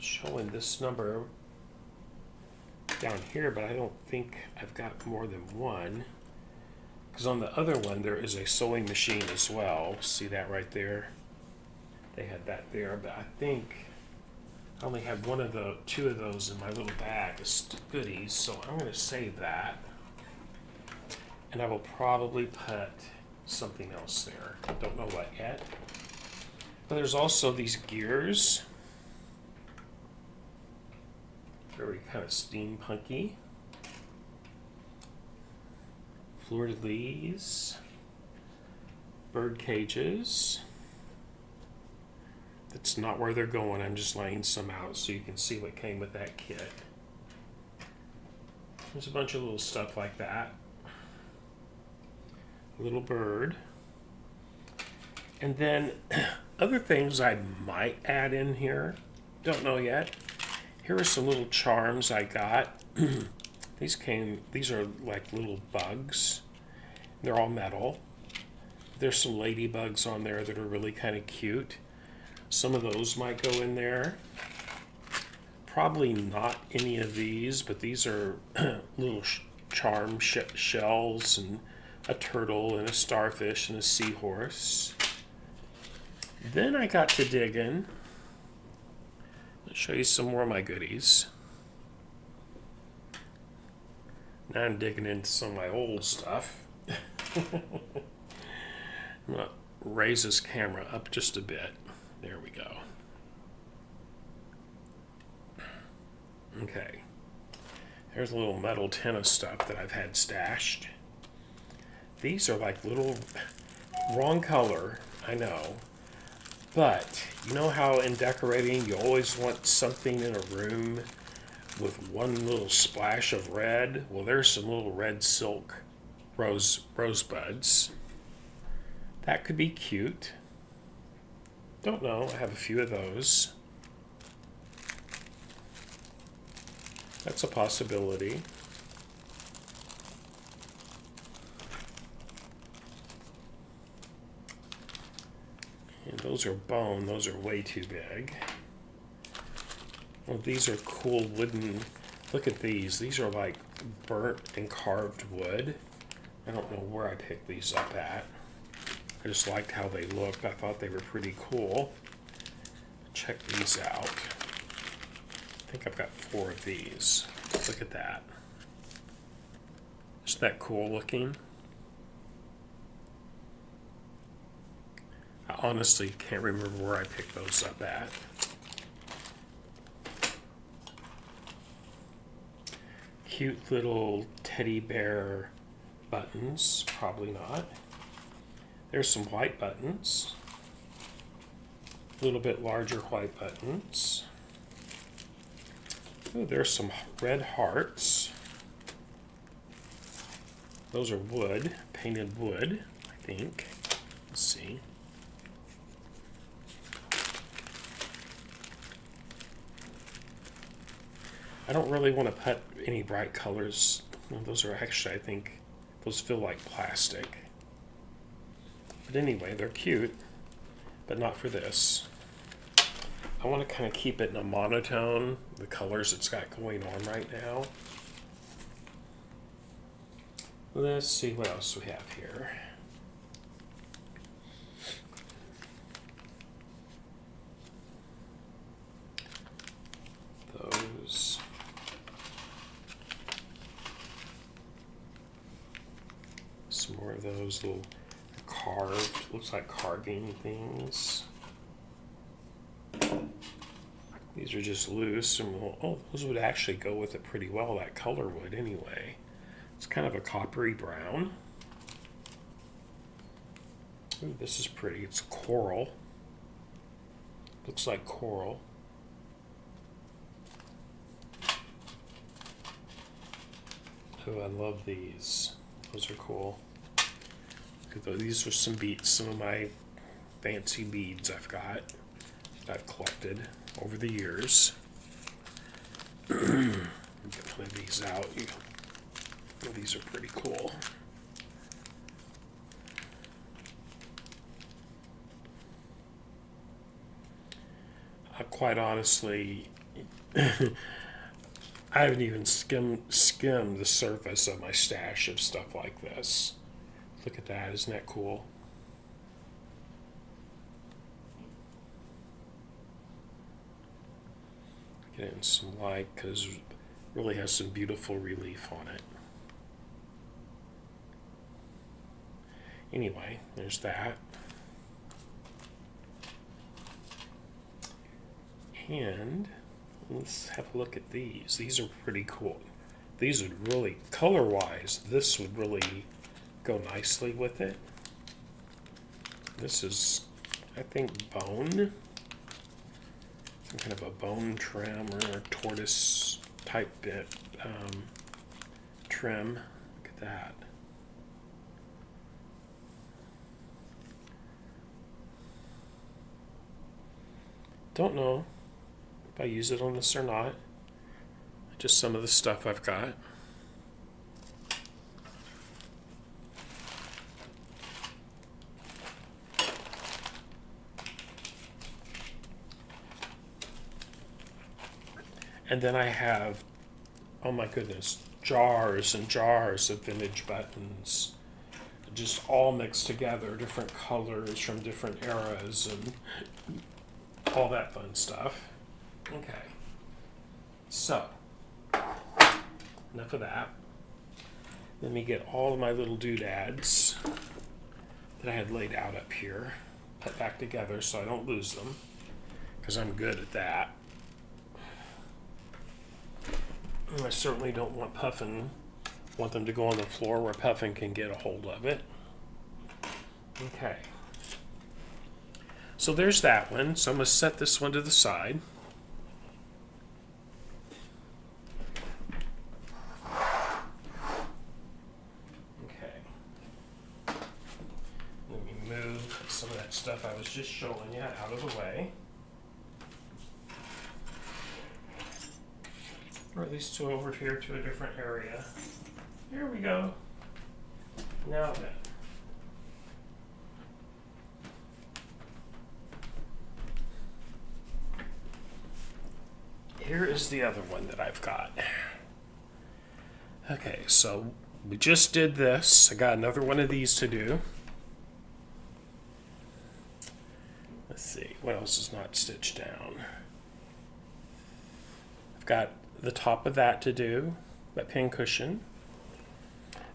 [SPEAKER 1] It's showing this number down here, but I don't think I've got more than one. Because on the other one, there is a sewing machine as well. See that right there? They had that there, but I think I only have two of those in my little bag of goodies, so I'm going to save that. And I will probably put something else there. Don't know what yet. But there's also these gears. Very kind of steampunky. Fleur-de-lis. Bird cages. That's not where they're going. I'm just laying some out so you can see what came with that kit. There's a bunch of little stuff like that. A little bird. And then other things I might add in here. Don't know yet. Here are some little charms I got. These are like little bugs. They're all metal. There's some ladybugs on there that are really kind of cute. Some of those might go in there. Probably not any of these, but these are little charm shells and a turtle and a starfish and a seahorse. Then I got to digging. I'll show you some more of my goodies. Now I'm digging into some of my old stuff. I'm going to raise this camera up just a bit. There we go. Okay. There's a little metal tin of stuff that I've had stashed. These are like little, wrong color, I know. But you know how in decorating you always want something in a room with one little splash of red? Well, there's some little red silk rosebuds. That could be cute. Don't know. I have a few of those. That's a possibility. And those are bone. Those are way too big. Well, these are cool wooden. Look at these. These are like burnt and carved wood. I don't know where I picked these up at. I just liked how they looked. I thought they were pretty cool. Check these out. I think I've got 4 of these. Look at that. Isn't that cool looking? I honestly can't remember where I picked those up at. Cute little teddy bear buttons. Probably not. There's some white buttons. A little bit larger white buttons. Oh, there's some red hearts. Those are wood, painted wood, I think. Let's see. I don't really want to put any bright colors. Well, those are actually, I think, those feel like plastic. But anyway, they're cute, but not for this. I want to kind of keep it in a monotone, the colors it's got going on right now. Let's see what else we have here. Those. Some more of those little carved, looks like carving things. These are just loose, and oh, those would actually go with it pretty well, that color would anyway. It's kind of a coppery brown. Ooh, this is pretty. It's coral. Looks like coral. Oh, I love these. Those are cool. These are some of my fancy beads I've collected over the years. Get one of these out. These are pretty cool. Quite honestly, I haven't even skimmed the surface of my stash of stuff like this. Look at that, isn't that cool? Get in some light because it really has some beautiful relief on it. Anyway, there's that. And let's have a look at these. These are pretty cool. These would really, color-wise, this would really go nicely with it. This is, I think, bone. Some kind of a bone trim or a tortoise type bit trim. Look at that. Don't know if I use it on this or not. Just some of the stuff I've got. And then I have, oh my goodness, jars and jars of vintage buttons. Just all mixed together, different colors from different eras and all that fun stuff. Okay. So, enough of that. Let me get all of my little doodads that I had laid out up here, put back together so I don't lose them, because I'm good at that. I certainly don't want them to go on the floor where Puffin can get a hold of it. Okay. So there's that one. So I'm going to set this one to the side. Okay. Let me move some of that stuff I was just showing you out of the way. Or at least to over here to a different area. Here we go. Now then. Here is the other one that I've got. Okay, so we just did this. I got another one of these to do. Let's see, what else is not stitched down? I've got the top of that to do, that pin cushion.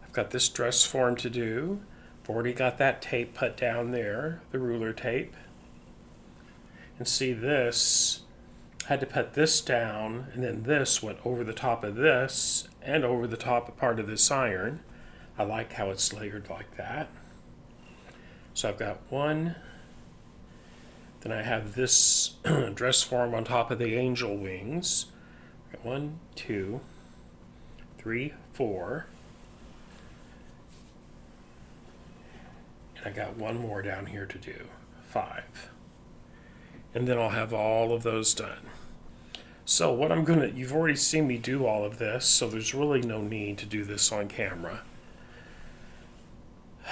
[SPEAKER 1] I've got this dress form to do. I've already got that tape put down there, the ruler tape. And see this, I had to put this down, and then this went over the top of this and over the top of part of this iron. I like how it's layered like that. So I've got one, then I have this dress form on top of the angel wings. 1, 2, 3, 4. And I got one more down here to do, 5. And then I'll have all of those done. So what I'm gonna, you've already seen me do all of this, so there's really no need to do this on camera.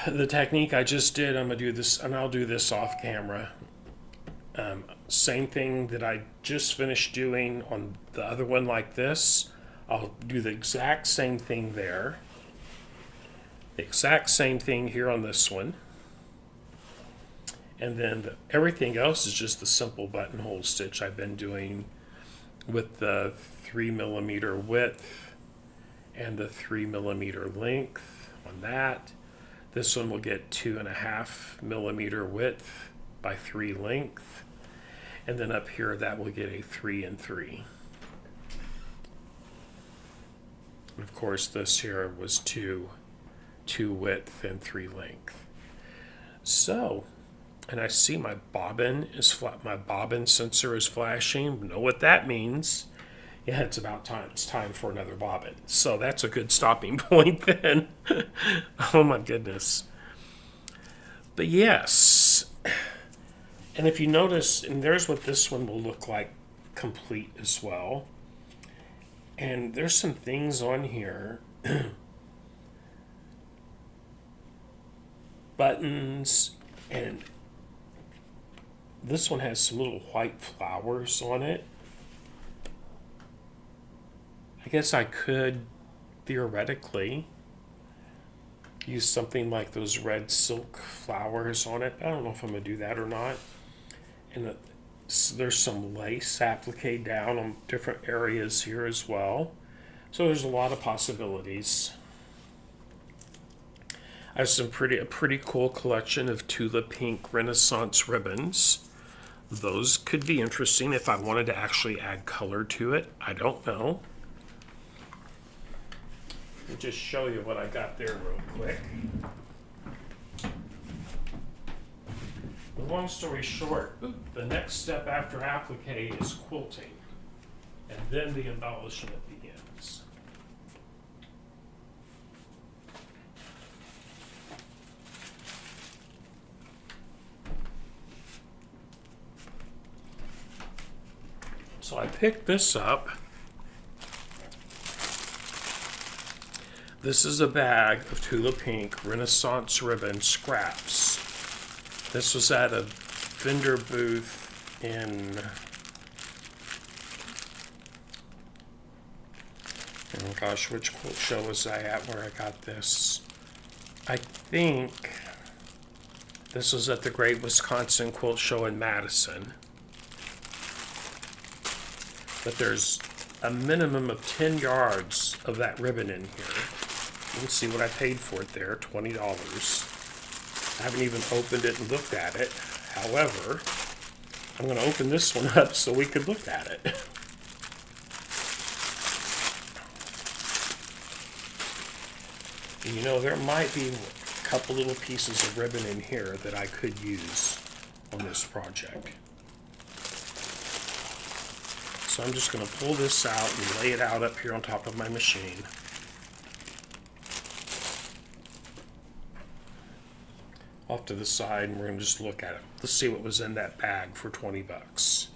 [SPEAKER 1] The technique I just did, I'm gonna do this, and I'll do this off camera. Same thing that I just finished doing on the other one like this. I'll do the exact same thing there. The exact same thing here on this one. And then everything else is just the simple buttonhole stitch I've been doing with the 3mm width and the 3mm length on that. This one will get 2.5mm width by 3 length. And then up here, that will get a 3 and 3. And of course, this here was 2 width and 3 length. So, and I see my bobbin is flat. My bobbin sensor is flashing. Know what that means? Yeah, it's about time. It's time for another bobbin. So that's a good stopping point then. Oh my goodness. But yes. And if you notice, and there's what this one will look like complete as well. And there's some things on here. Buttons, and this one has some little white flowers on it. I guess I could theoretically use something like those red silk flowers on it. I don't know if I'm going to do that or not. And there's some lace applique down on different areas here as well. So there's a lot of possibilities. I have a pretty cool collection of Tulip Pink Renaissance ribbons. Those could be interesting if I wanted to actually add color to it. I don't know. Let me just show you what I got there real quick. The long story short, the next step after applique is quilting, and then the embellishment begins. So I picked this up. This is a bag of Tulip Pink Renaissance ribbon scraps. This was at a vendor booth in, oh gosh, which quilt show was I at where I got this? I think this was at the Great Wisconsin Quilt Show in Madison. But there's a minimum of 10 yards of that ribbon in here. You can see what I paid for it there, $20. I haven't even opened it and looked at it. However, I'm going to open this one up so we could look at it. You know, there might be a couple little pieces of ribbon in here that I could use on this project. So I'm just going to pull this out and lay it out up here on top of my machine. Off to the side, and we're going to just look at it. Let's see what was in that bag for 20 bucks.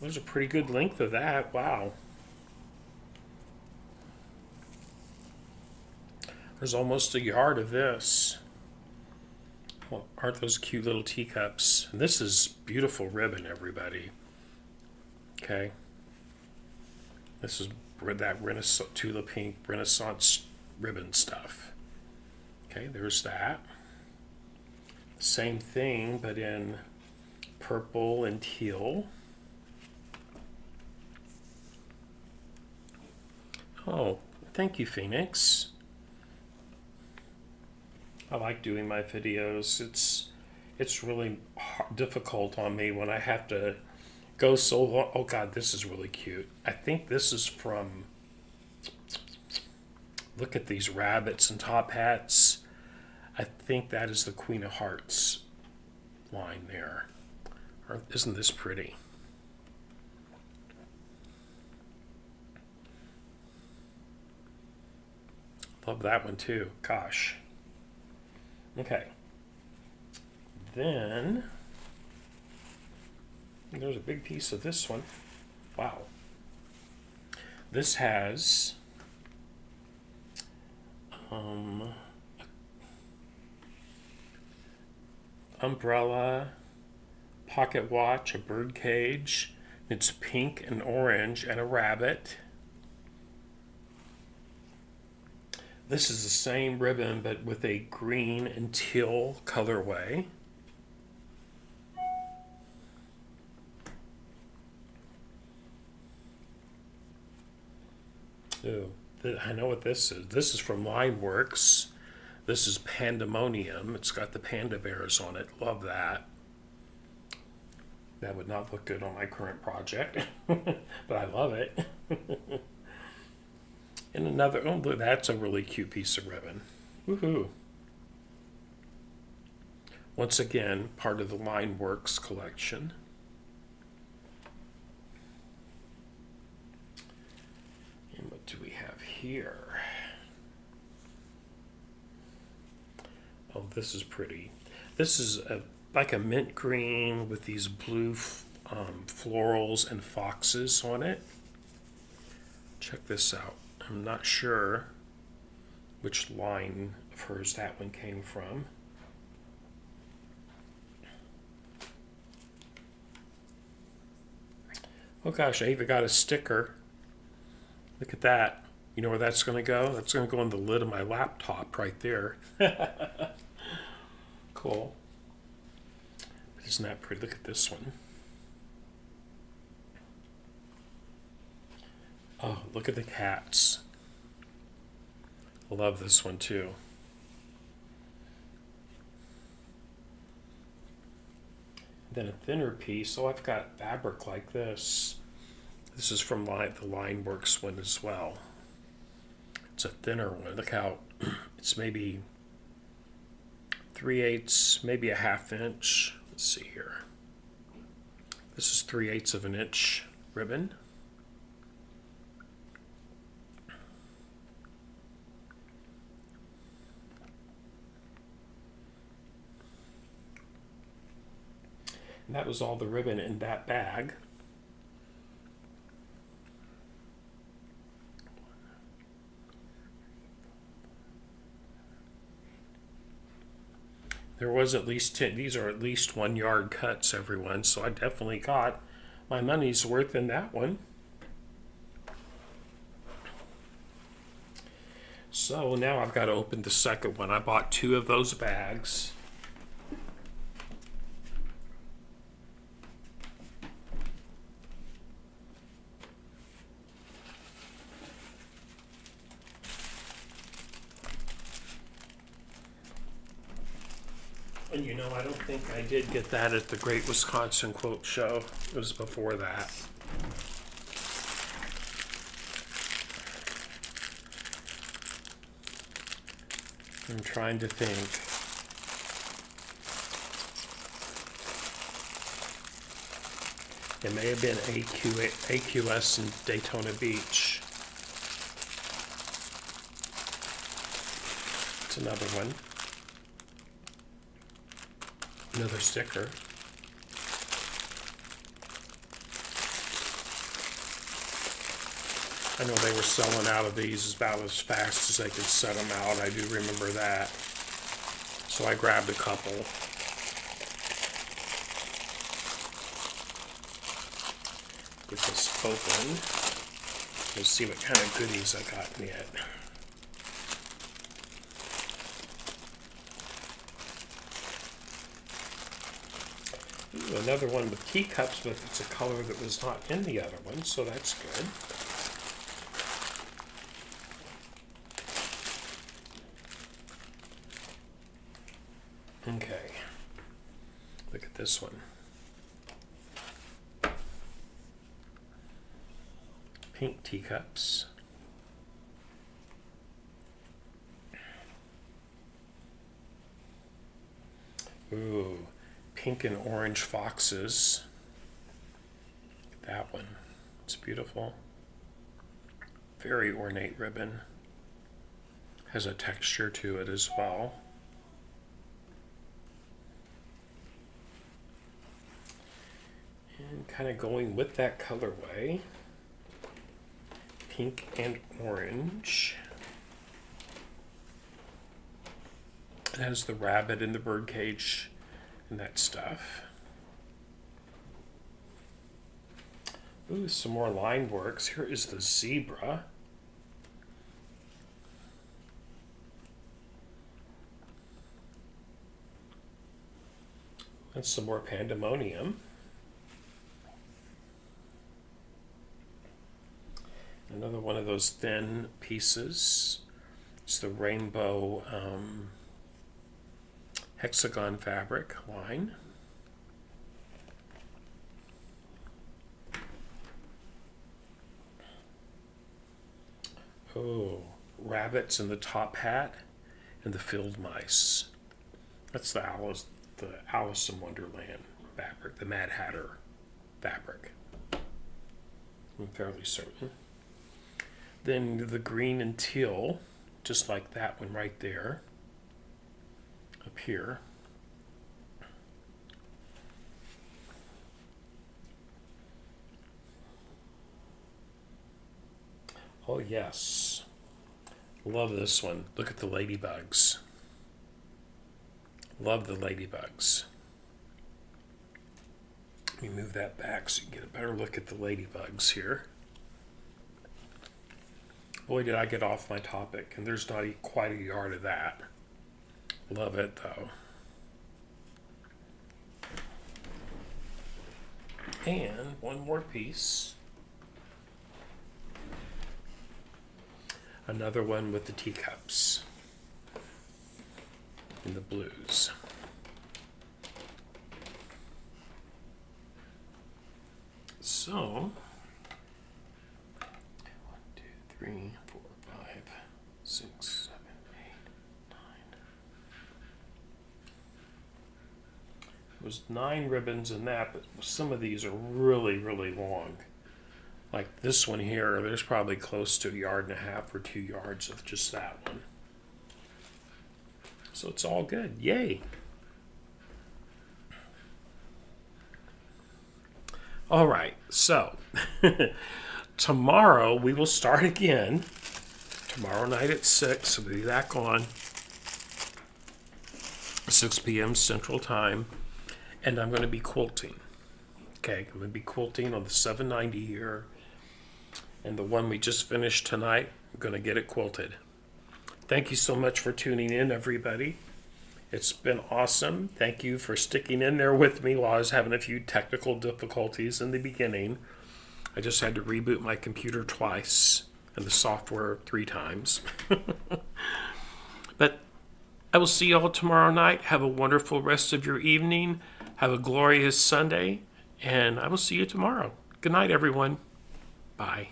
[SPEAKER 1] There's a pretty good length of that. Wow. There's almost a yard of this. Well, aren't those cute little teacups? And this is beautiful ribbon, everybody. Okay. This is that Tulip Pink Renaissance ribbon stuff. Okay, there's that. Same thing, but in purple and teal. Oh, thank you, Phoenix. I like doing my videos. It's really difficult on me when I have to go so long. Oh God, this is really cute. I think this is from, look at these rabbits and top hats. I think that is the Queen of Hearts line there. Isn't this pretty? Love that one too. Gosh. Okay. Then there's a big piece of this one. Wow. This has umbrella, pocket watch, a bird cage. It's pink and orange and a rabbit. This is the same ribbon but with a green and teal colorway. Ooh, I know what this is. This is from Lineworks. This is Pandemonium. It's got the panda bears on it. Love that. That would not look good on my current project, but I love it. And another, oh, that's a really cute piece of ribbon. Woohoo. Once again, part of the Lineworks collection. And what do we have here? Oh, this is pretty. This is like a mint green with these blue florals and foxes on it. Check this out. I'm not sure which line of hers that one came from. Oh gosh, I even got a sticker. Look at that. You know where that's going to go? That's going to go on the lid of my laptop right there. Cool. Isn't that pretty? Look at this one. Oh, look at the cats. I love this one too. Then a thinner piece. Oh, I've got fabric like this. This is from the Lineworks one as well. It's a thinner one. Look how it's maybe 3/8, maybe a 1/2 inch. Let's see here. This is 3/8 of an inch ribbon. And that was all the ribbon in that bag. There was at least 10, these are at least 1 yard cuts, everyone, so I definitely got my money's worth in that one. So now I've got to open the second one. I bought 2 of those bags. And you know, I don't think I did get that at the Great Wisconsin Quote Show. It was before that. I'm trying to think. It may have been AQS in Daytona Beach. It's another one. Another sticker. I know they were selling out of these about as fast as they could set them out. I do remember that. So I grabbed a couple. Get this open. Let's see what kind of goodies I got in it. Ooh, another one with teacups, but it's a color that was not in the other one, so that's good. Okay, look at this one. Pink teacups. Ooh, pink and orange foxes. That one, it's beautiful. Very ornate ribbon. Has a texture to it as well. And kind of going with that colorway, pink and orange. It has the rabbit and the birdcage and that stuff. Ooh, some more line works. Here is the zebra. And some more pandemonium. Another one of those thin pieces. It's the rainbow hexagon fabric line. Oh, rabbits in the top hat and the field mice. That's the Alice in Wonderland fabric, the Mad Hatter fabric. I'm fairly certain. Then the green and teal, just like that one right there, up here. Oh yes, love this one. Look at the ladybugs. Love the ladybugs. Let me move that back so you can get a better look at the ladybugs here. Boy, did I get off my topic, and there's not quite a yard of that. Love it, though. And one more piece. Another one with the teacups in the blues. So, 1, 2, 3, 4, 5, 6, 7, 8, 9. There was 9 ribbons in that, but some of these are really, really long. Like this one here, there's probably close to 1.5 yards or 2 yards of just that one. So it's all good. Yay! All right, so tomorrow we will start again. Tomorrow night at 6, we'll be back on 6 p.m. Central Time, and I'm going to be quilting. Okay, I'm going to be quilting on the 790 here, and the one we just finished tonight, I'm going to get it quilted. Thank you so much for tuning in, everybody. It's been awesome. Thank you for sticking in there with me while I was having a few technical difficulties in the beginning. I just had to reboot my computer twice and the software 3 times. But I will see you all tomorrow night. Have a wonderful rest of your evening. Have a glorious Sunday. And I will see you tomorrow. Good night, everyone. Bye.